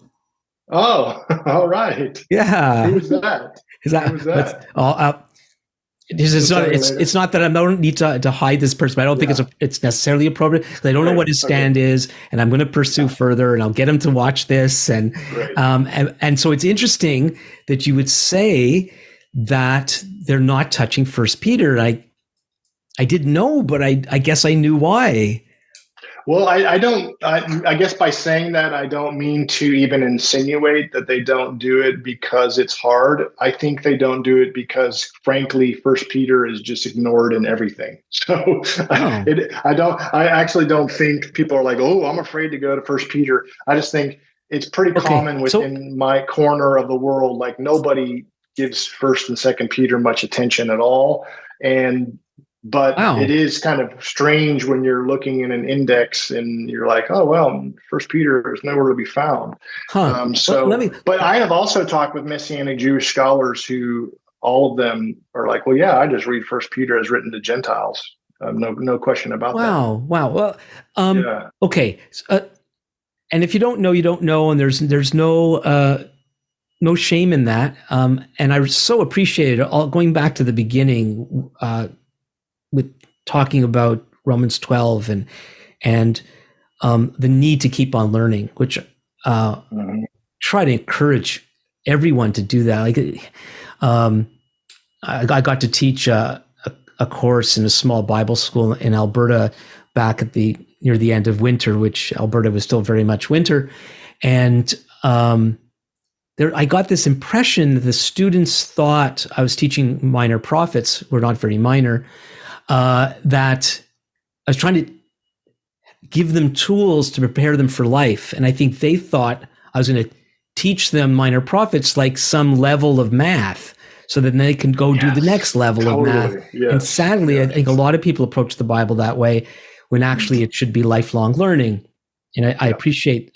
Oh, all right. Yeah. Who was that? It's not that I don't need to hide this person, but I don't think it's necessarily appropriate. I don't know what his stand is, and I'm going to pursue further, and I'll get him to watch this. And so it's interesting that you would say that they're not touching First Peter. I didn't know, but I guess I knew why. Well, I guess by saying that, I don't mean to even insinuate that they don't do it because it's hard. I think they don't do it because, frankly, First Peter is just ignored in everything. So I actually don't think people are like, oh, I'm afraid to go to First Peter. I just think it's pretty common within my corner of the world. Like nobody gives First and Second Peter much attention at all. And But it Wow. is kind of strange when you're looking in an index and you're like, oh, well, First Peter is nowhere to be found. Huh. Well, let me. But I have also talked with Messianic Jewish scholars who all of them are like, well, yeah, I just read First Peter as written to Gentiles. No question about that. Wow. Wow. Well, Yeah. okay. And if you don't know, you don't know, and there's no shame in that. And I so appreciated all going back to the beginning with talking about Romans 12 and the need to keep on learning, which Mhm. try to encourage everyone to do that. Like, I got to teach a course in a small Bible school in Alberta back at near the end of winter, which Alberta was still very much winter, and I got this impression that the students thought I was teaching minor prophets, who are not very minor, that I was trying to give them tools to prepare them for life. And I think they thought I was going to teach them minor prophets like some level of math so that they can go do the next level of math. And Yes. sadly, I think a lot of people approach the Bible that way when actually it should be lifelong learning. And I appreciate,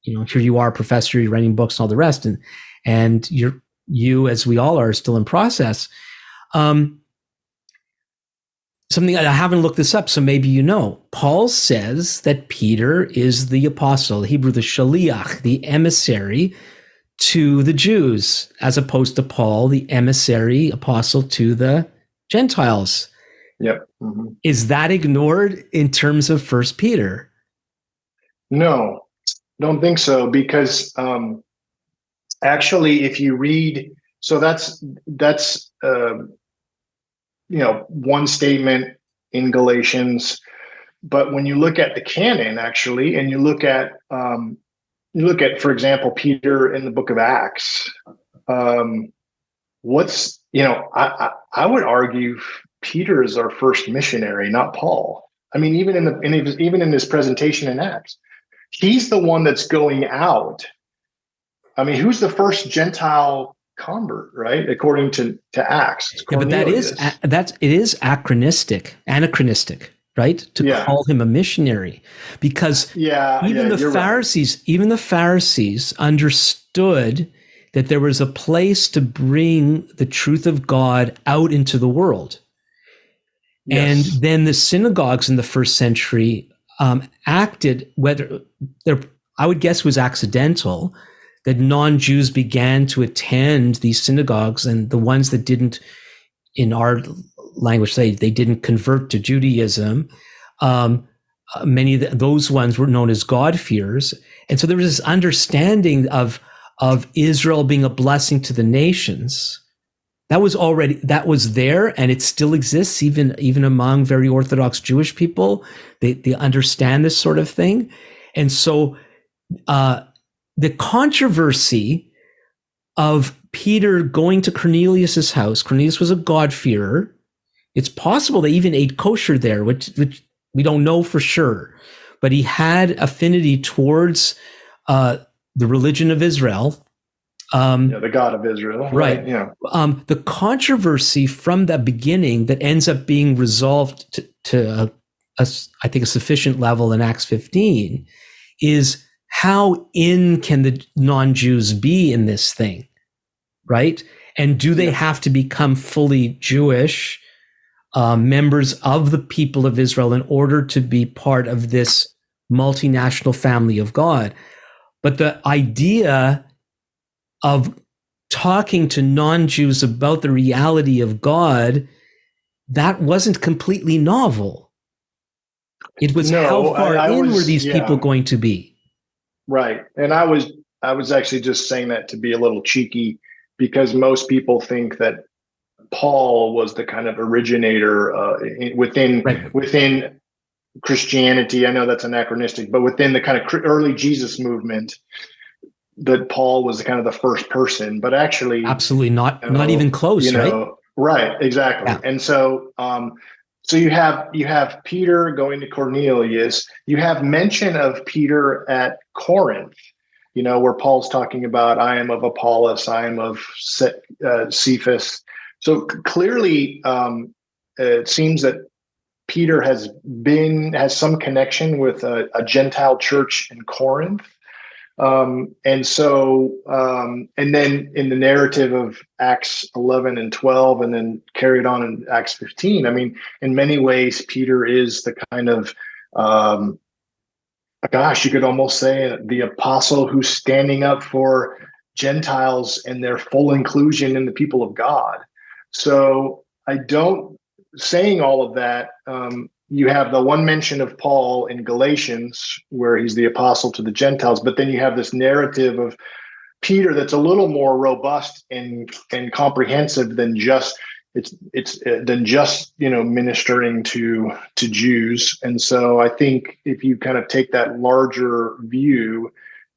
here you are, a professor, you're writing books and all the rest. And you, as we all are, still in process. Something I haven't looked this up, so maybe you know. Paul says that Peter is the apostle, Hebrew, the shaliach, the emissary to the Jews, as opposed to Paul, the emissary apostle to the Gentiles. Yep. Mm-hmm. Is that ignored in terms of First Peter? No, don't think so, because actually, if you read, so that's one statement in Galatians. But when you look at the canon, actually, and you look at, for example, Peter in the book of Acts, I would argue Peter is our first missionary, not Paul. I mean, even in his presentation in Acts, he's the one that's going out. I mean, who's the first Gentile convert, right? According to Acts, it's Cornelius. Yeah, but it is anachronistic, right? To call him a missionary, because even the Pharisees understood that there was a place to bring the truth of God out into the world. Yes. And then the synagogues in the first century acted, I would guess was accidental, that non-Jews began to attend these synagogues, and the ones that didn't, in our language, they didn't convert to Judaism. Many of those ones were known as God-fearers. And so there was this understanding of Israel being a blessing to the nations. That was there, and it still exists even among very Orthodox Jewish people. They understand this sort of thing. And so the controversy of Peter going to Cornelius's house. Cornelius was a God-fearer. It's possible they even ate kosher there, which we don't know for sure. But he had affinity towards the religion of Israel. The God of Israel. Right. Yeah. The controversy from the beginning that ends up being resolved to I think, a sufficient level in Acts 15 is how in can the non-Jews be in this thing, right? And do they have to become fully Jewish members of the people of Israel in order to be part of this multinational family of God? But the idea of talking to non-Jews about the reality of God, that wasn't completely novel. It was how far in were these people going to be? Right. And I was actually just saying that to be a little cheeky, because most people think that Paul was the kind of originator within Christianity. I know that's anachronistic, but within the kind of early Jesus movement, that Paul was kind of the first person. But actually, absolutely not even close, right? Right, exactly. Yeah. And so so you have Peter going to Cornelius. You have mention of Peter at Corinth, where Paul's talking about, I am of Apollos, I am of Cephas. So clearly, it seems that Peter has some connection with a Gentile church in Corinth. And then in the narrative of Acts 11 and 12, and then carried on in Acts 15, I mean, in many ways, Peter is the kind of, you could almost say the apostle who's standing up for Gentiles and their full inclusion in the people of God. So saying all of that, you have the one mention of Paul in Galatians where he's the apostle to the Gentiles, but then you have this narrative of Peter that's a little more robust and comprehensive than just ministering to Jews. And so I think if you kind of take that larger view,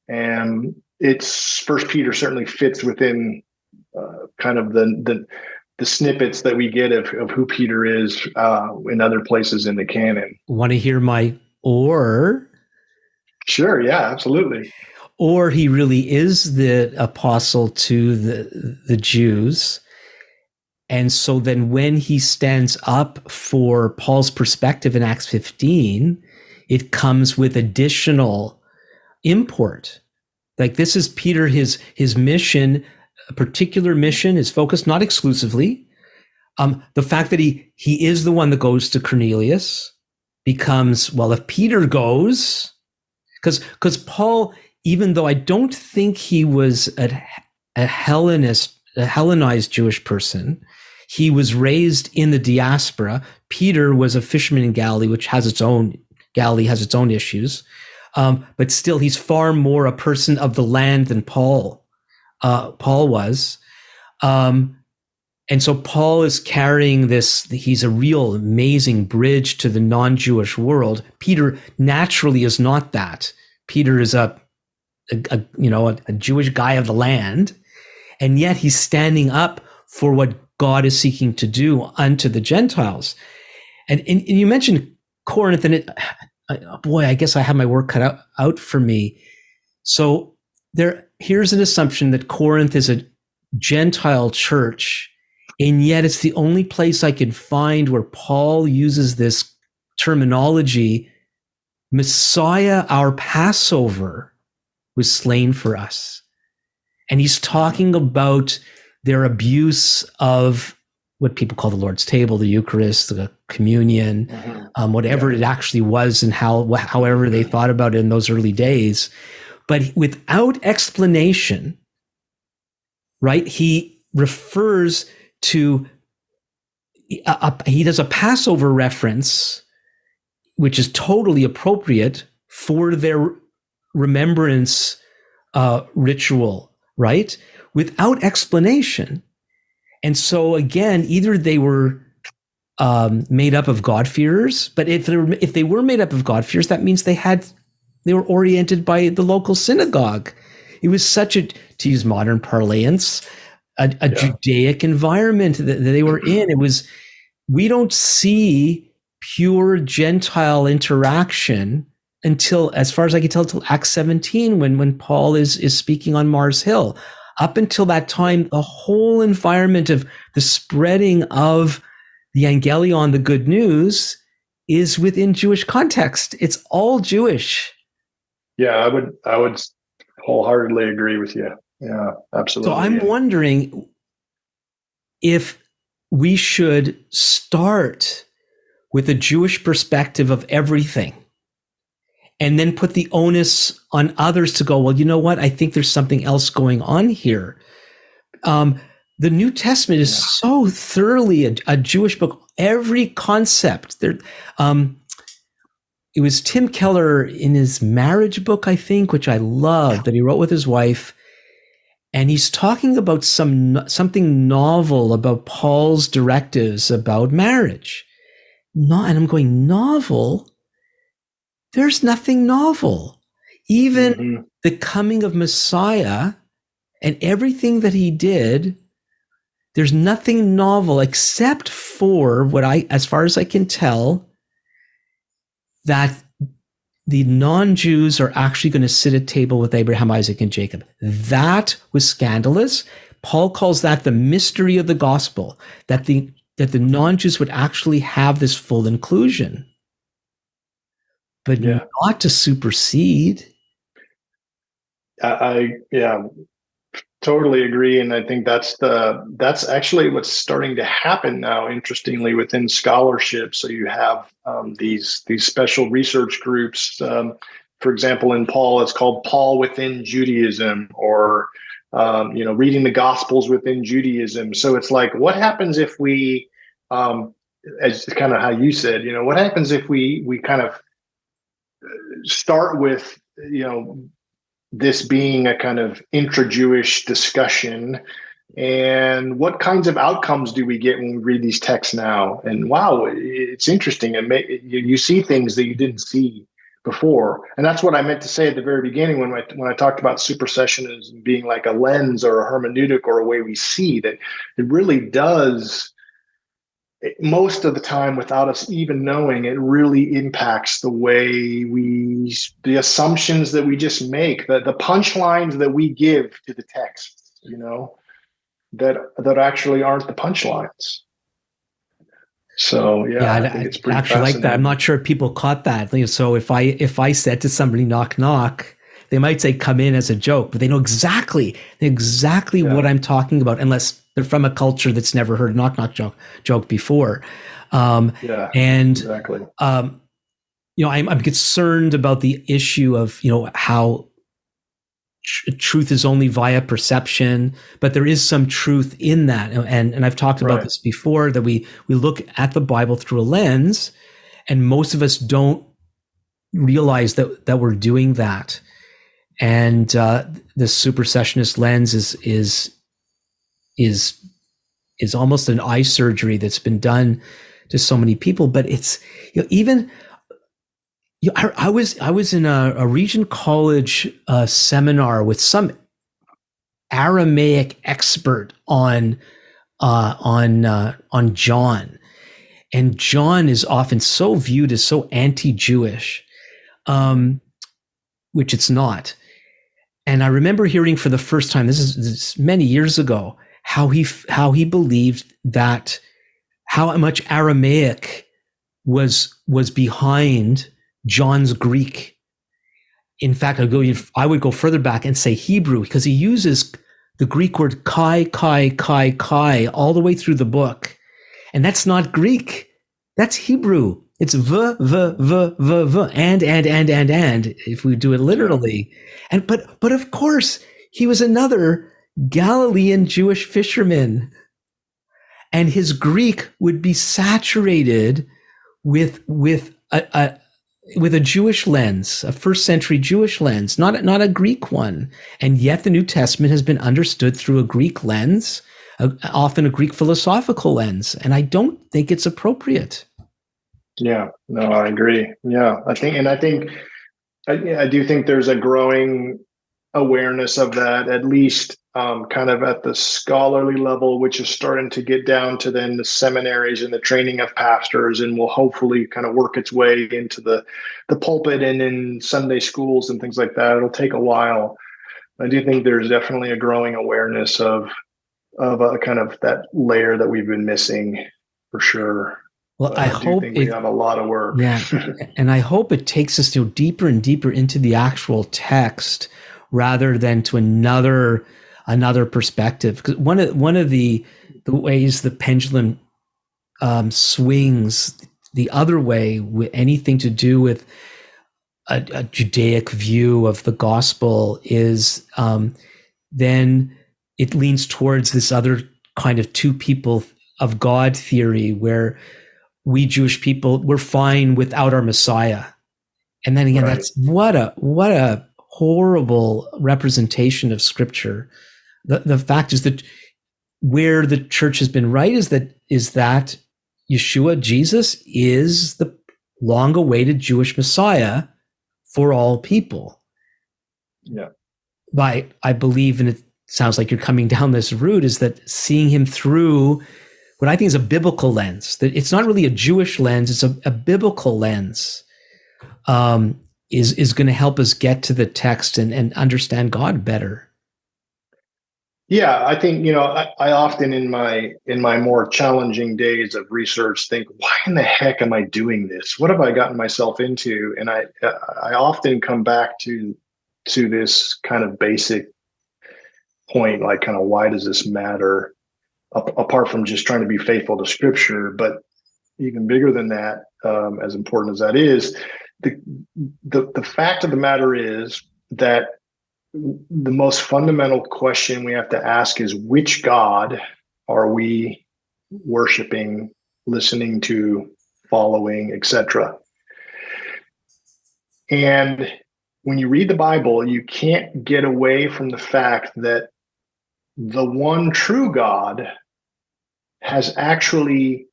and it's First Peter certainly fits within kind of the snippets that we get of who Peter is in other places in the canon. Want to hear my or? Sure, yeah, absolutely. Or he really is the apostle to the Jews. And so then when he stands up for Paul's perspective in Acts 15, it comes with additional import. Like, this is Peter, his mission, a particular mission is focused, not exclusively. The fact that he is the one that goes to Cornelius becomes, well, if Peter goes, because Paul, even though I don't think he was a Hellenized Jewish person, he was raised in the diaspora. Peter was a fisherman in Galilee, Galilee has its own issues. But still, he's far more a person of the land than Paul was. And so Paul is carrying this, he's a real amazing bridge to the non-Jewish world. Peter naturally is not that. Peter is a Jewish guy of the land, and yet he's standing up for what God is seeking to do unto the Gentiles. And you mentioned Corinth, and I guess I have my work cut out for me. So here's an assumption that Corinth is a Gentile church, and yet it's the only place I can find where Paul uses this terminology, Messiah, our Passover, was slain for us. And he's talking about their abuse of what people call the Lord's table, the Eucharist, the communion, whatever it actually was, and however they thought about it in those early days. But without explanation, right? He refers to, he does a Passover reference, which is totally appropriate for their remembrance ritual, right? Without explanation. And so again, either they were made up of God-fearers, but if they were made up of God-fearers, that means they were oriented by the local synagogue. It was such to use modern parlance, a Judaic environment that they were in. We don't see pure Gentile interaction until, as far as I can tell, until Acts 17, when Paul is speaking on Mars Hill. Up until that time, the whole environment of the spreading of the Evangelion, the good news, is within Jewish context. It's all Jewish. Yeah, I would wholeheartedly agree with you. Yeah, absolutely. So I'm wondering if we should start with a Jewish perspective of everything, and then put the onus on others to go, well, you know what? I think there's something else going on here. The New Testament is so thoroughly a Jewish book. Every concept there. It was Tim Keller in his marriage book, I think, which I love, that he wrote with his wife. And he's talking about something novel about Paul's directives about marriage. And I'm going, novel? There's nothing novel. Even the coming of Messiah and everything that he did, there's nothing novel except for as far as I can tell, that the non-Jews are actually going to sit at table with Abraham, Isaac, and Jacob. That was scandalous. Paul calls that the mystery of the gospel, that that the non-Jews would actually have this full inclusion, but not to supersede. I totally agree, and I think that's actually what's starting to happen now. Interestingly, within scholarship, so you have these special research groups. For example, in Paul, it's called Paul within Judaism, or reading the Gospels within Judaism. So it's like, what happens if we, as kind of how you said, what happens if we kind of start with, this being a kind of intra-Jewish discussion, and what kinds of outcomes do we get when we read these texts now? And wow, it's interesting. And you see things that you didn't see before. And that's what I meant to say at the very beginning when I talked about supersessionism being like a lens or a hermeneutic or a way we see, that it really does, most of the time, without us even knowing, it really impacts the way the assumptions that we just make, the punchlines that we give to the text, that actually aren't the punchlines. So I think it's pretty actually like that. I'm not sure if people caught that. So if I said to somebody, knock, knock, they might say, come in, as a joke, but they know exactly what I'm talking about, unless they're from a culture that's never heard knock, knock joke before. And exactly. I'm concerned about the issue of, how truth is only via perception, but there is some truth in that. And I've talked about this before, that we look at the Bible through a lens, and most of us don't realize that we're doing that. And the supersessionist lens is almost an eye surgery that's been done to so many people. But it's, I was in a Regent College seminar with some Aramaic expert on John, and John is often so viewed as so anti-Jewish, which it's not. And I remember hearing for the first time, this is many years ago, how he believed that how much Aramaic was behind John's Greek. In fact, I would go further back and say Hebrew, because he uses the Greek word kai all the way through the book. And that's not Greek. That's Hebrew. It's and, if we do it literally. And but of course, he was another Galilean Jewish fisherman. And his Greek would be saturated with a Jewish lens, a first century Jewish lens, not a Greek one. And yet the New Testament has been understood through a Greek lens, often a Greek philosophical lens. And I don't think it's appropriate. Yeah, no, I agree. Yeah, I do think there's a growing awareness of that, at least kind of at the scholarly level, which is starting to get down to then the seminaries and the training of pastors, and will hopefully kind of work its way into the pulpit and in Sunday schools and things like that. It'll take a while. I do think there's definitely a growing awareness of a kind of that layer that we've been missing, for sure. Well, I hope we have a lot of work. Yeah, and I hope it takes us deeper and deeper into the actual text, rather than to another perspective. Because one of the ways the pendulum swings the other way with anything to do with a Judaic view of the gospel is then it leans towards this other kind of two people of God theory, where we Jewish people, we're fine without our Messiah. And then again, that's what a horrible representation of Scripture. The fact is that where the church has been right is that Yeshua, Jesus, is the long-awaited Jewish Messiah for all people. Yeah. But I believe, and it sounds like you're coming down this route, is that seeing him through what I think is a biblical lens, that it's not really a Jewish lens, it's a biblical lens, is going to help us get to the text and understand God better. Yeah, I think, I often in my more challenging days of research think, why in the heck am I doing this? What have I gotten myself into? And I often come back to this kind of basic point, like kind of why does this matter? Apart from just trying to be faithful to Scripture, but even bigger than that, as important as that is, the the fact of the matter is that the most fundamental question we have to ask is, which God are we worshiping, listening to, following, etc.? And when you read the Bible, you can't get away from the fact that the one true God has actually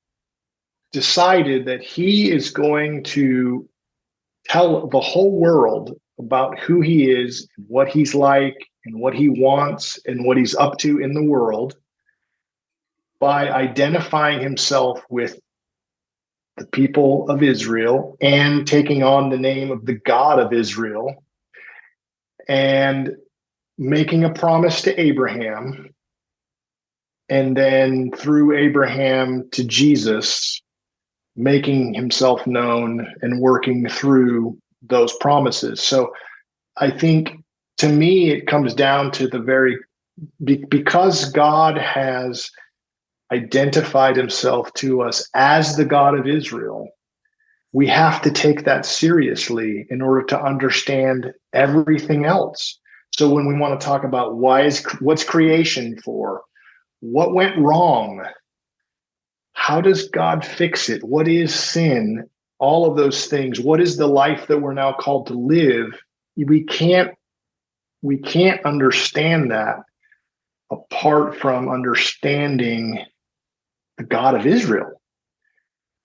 decided that he is going to tell the whole world about who he is, what he's like, and what he wants, and what he's up to in the world by identifying himself with the people of Israel and taking on the name of the God of Israel and making a promise to Abraham. And then through Abraham to Jesus, making himself known and working through those promises. So I think, to me, it comes down to because God has identified himself to us as the God of Israel, we have to take that seriously in order to understand everything else. So when we want to talk about what's creation for, what went wrong, how does God fix it, what is sin, all of those things, what is the life that we're now called to live, we can't understand that apart from understanding the God of Israel.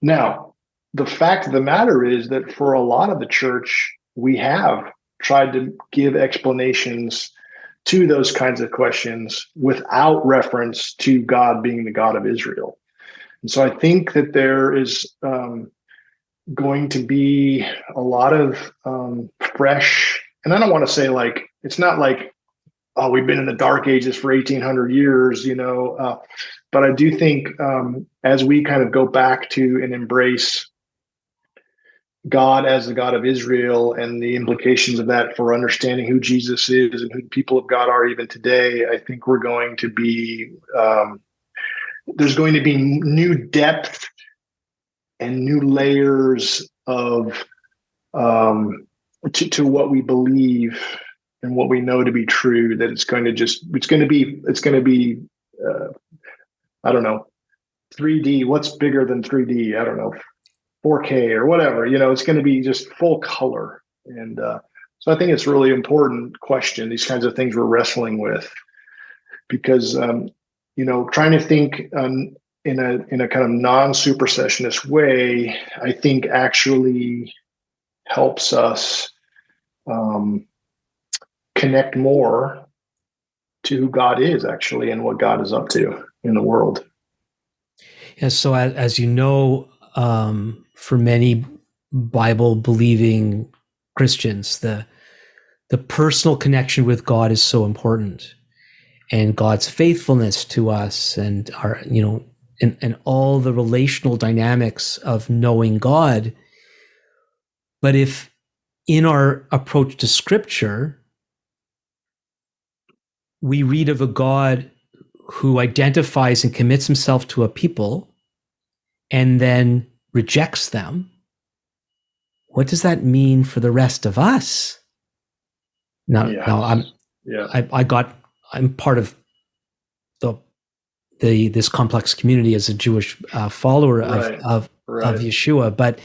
Now, the fact of the matter is that for a lot of the church, we have tried to give explanations to those kinds of questions without reference to God being the God of Israel. And so I think that there is going to be a lot of fresh, and I don't want to say, like, it's not like, oh, we've been in the dark ages for 1800 years, but I do think as we kind of go back to and embrace God as the God of Israel and the implications of that for understanding who Jesus is and who the people of God are even today, I think we're going to be, there's going to be new depth and new layers of to what we believe and what we know to be true, that it's going to be I don't know, 3D. What's bigger than 3D? I don't know, 4K or whatever. It's going to be just full color. And so I think it's a really important question, these kinds of things we're wrestling with, because trying to think in a kind of non-supersessionist way, I think actually helps us connect more to who God is actually and what God is up to in the world. Yeah, so as you know, for many Bible-believing Christians, the personal connection with God is so important, and God's faithfulness to us, and our, and all the relational dynamics of knowing God. But if in our approach to Scripture, we read of a God who identifies and commits himself to a people and then rejects them, what does that mean for the rest of us? Now I'm part of this complex community as a Jewish follower of Yeshua, but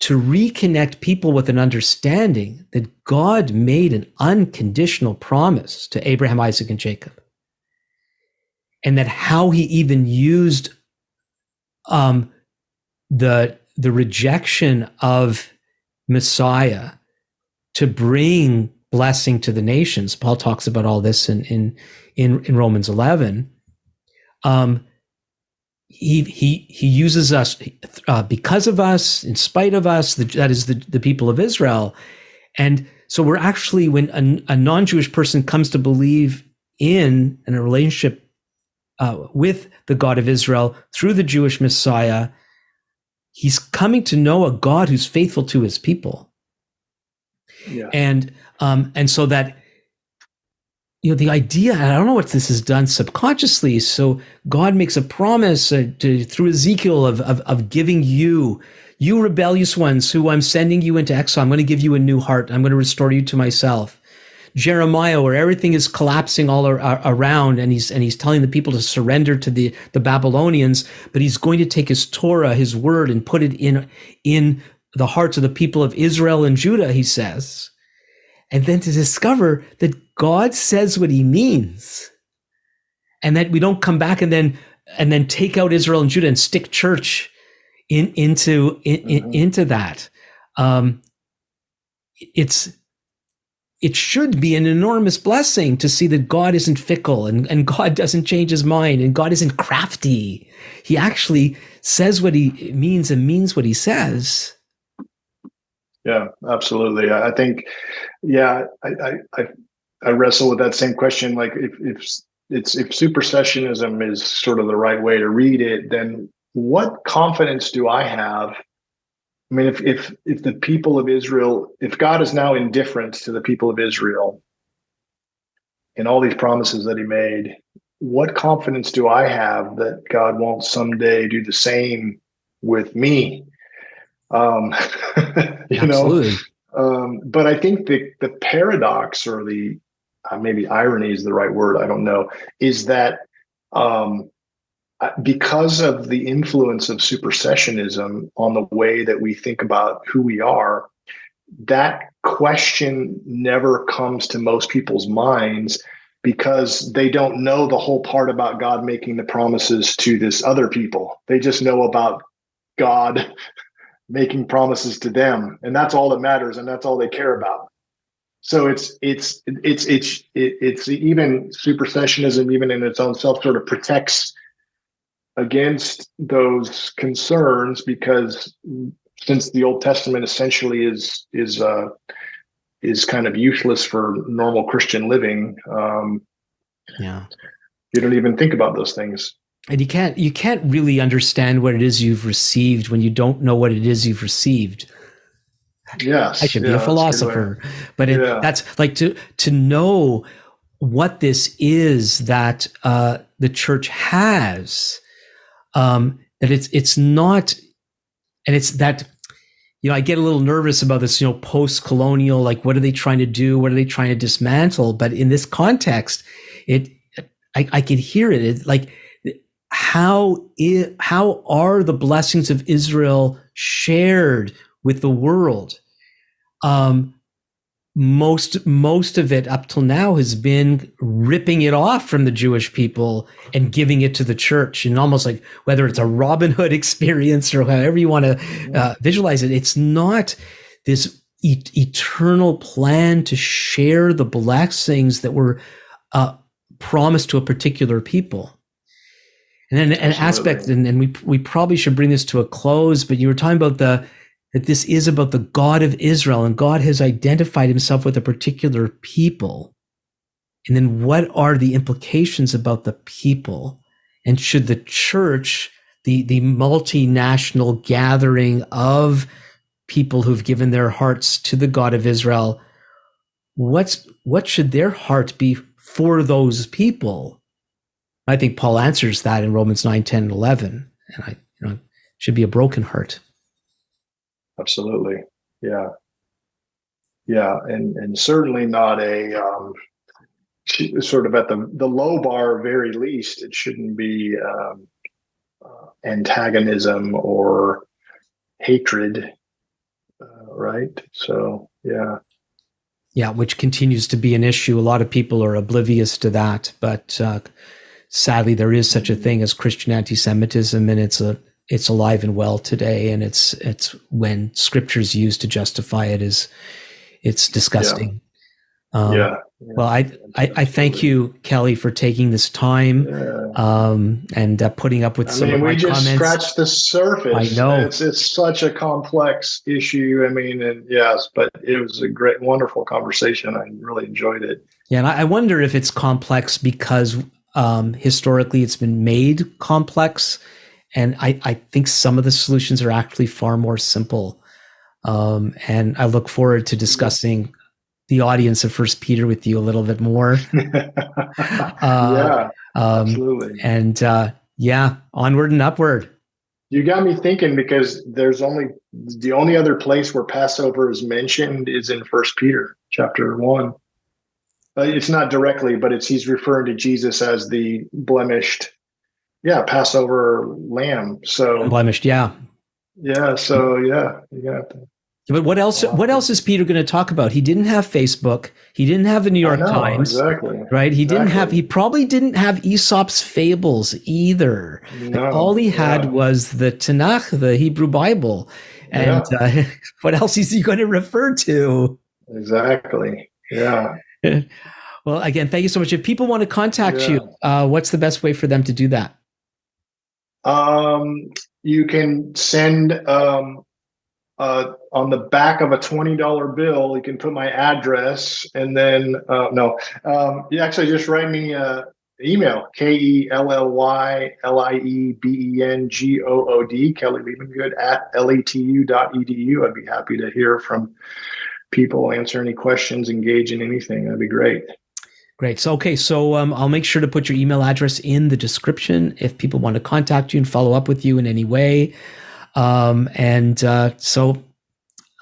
to reconnect people with an understanding that God made an unconditional promise to Abraham, Isaac, and Jacob, and that how he even used the rejection of Messiah to bring blessing to the nations. Paul talks about all this in Romans 11. He uses us because of us, in spite of us. That is the people of Israel, and So we're actually, when a non-Jewish person comes to believe in a relationship with the God of Israel through the Jewish Messiah, he's coming to know a God who's faithful to his people. Yeah. And so that, the idea, and I don't know what this is done subconsciously. So God makes a promise through Ezekiel of giving you rebellious ones who I'm sending you into exile. I'm going to give you a new heart. I'm going to restore you to myself. Jeremiah, where everything is collapsing all around, and he's telling the people to surrender to the Babylonians, but he's going to take his Torah, his word, and put it in the hearts of the people of Israel and Judah, he says. And then to discover that God says what he means, and that we don't come back and then take out Israel and Judah and stick church into that. It should be an enormous blessing to see that God isn't fickle, and God doesn't change his mind, and God isn't crafty. He actually says what he means and means what he says. Yeah, absolutely. I think, I wrestle with that same question. Like, if supersessionism is sort of the right way to read it, then what confidence do I have? I mean, if the people of Israel, if God is now indifferent to the people of Israel and all these promises that he made, what confidence do I have that God won't someday do the same with me? Absolutely. But I think the paradox, or the maybe irony is the right word, I don't know, is that because of the influence of supersessionism on the way that we think about who we are, that question never comes to most people's minds, because they don't know the whole part about God making the promises to this other people. They just know about God making promises to them, and that's all that matters, and that's all they care about. So it's even supersessionism, even in its own self, sort of protects against those concerns, because since the Old Testament essentially is kind of useless for normal Christian living, you don't even think about those things. And you can't really understand what it is you've received when you don't know what it is you've received. Yes, I should be a philosopher, but that's like to know what this is that the church has. That it's not, and it's that, I get a little nervous about this, post-colonial, like, what are they trying to do? What are they trying to dismantle? But in this context, I could hear it. It's like, how are the blessings of Israel shared with the world? Most of it up till now has been ripping it off from the Jewish people and giving it to the church, and almost like, whether it's a Robin Hood experience or however you want to visualize it, it's not this eternal plan to share the blessings that were promised to a particular people. And then an aspect, and we probably should bring this to a close, but you were talking about that this is about the God of Israel, and God has identified himself with a particular people. And then what are the implications about the people? And should the church, the multinational gathering of people who've given their hearts to the God of Israel, what should their heart be for those people? I think Paul answers that in Romans 9, 10, and 11. And it should be a broken heart. Absolutely. Yeah. Yeah. And certainly not a sort of at the low bar, very least. It shouldn't be antagonism or hatred. Right. So, yeah. Yeah. Which continues to be an issue. A lot of people are oblivious to that, but sadly, there is such a thing as Christian anti-Semitism, and it's alive and well today, and it's when Scripture is used to justify it, it's disgusting. Yeah. Well, I thank you, Kelly, for taking this time and putting up with some of we my just comments. scratched the surface. I know. It's such a complex issue. And yes, but it was a wonderful conversation. I really enjoyed it. Yeah, and I wonder if it's complex because historically it's been made complex. And I think some of the solutions are actually far more simple. And I look forward to discussing the audience of First Peter with you a little bit more. Yeah, absolutely. And onward and upward. You got me thinking, because the only other place where Passover is mentioned is in First Peter chapter 1. It's not directly, but he's referring to Jesus as the blemished, Passover lamb. So Unblemished, yeah. So yeah. But what else? What else is Peter going to talk about? He didn't have Facebook. He didn't have the New York Times. Exactly. Right. He probably didn't have Aesop's fables either. No, all he had was the Tanakh, the Hebrew Bible. And what else is he going to refer to? Exactly. Yeah. Well, again, thank you so much. If people want to contact you, what's the best way for them to do that? You can send on the back of a $20 bill, you can put my address, and then you actually just write me email, KELLYLIEBENGOOD, Kelly Liebengood @letu.edu. I'd be happy to hear from people, answer any questions, engage in anything. That'd be great. Great. So I'll make sure to put your email address in the description if people want to contact you and follow up with you in any way. So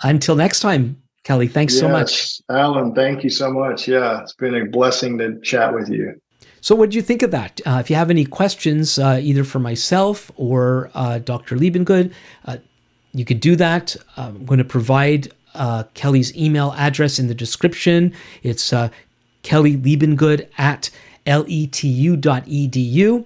until next time, Kelly, thanks so much. Alan, thank you so much. Yeah, it's been a blessing to chat with you. So what did you think of that? If you have any questions, either for myself or Dr. Liebengood, you could do that. I'm going to provide Kelly's email address in the description. It's Kelly Liebengood @letu.edu.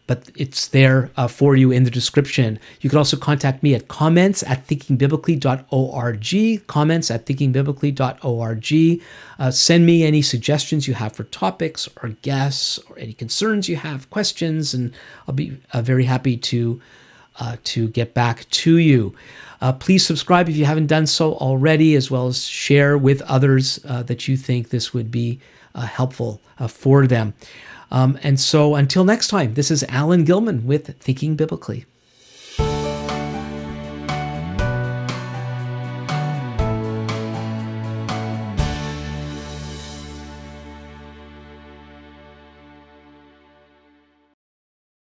But it's there for you in the description. You can also contact me at comments@thinkingbiblically.org, comments@thinkingbiblically.org. Send me any suggestions you have for topics or guests or any concerns you have, questions, and I'll be very happy to get back to you. Please subscribe if you haven't done so already, as well as share with others that you think this would be helpful for them. And so until next time, this is Alan Gilman with Thinking Biblically.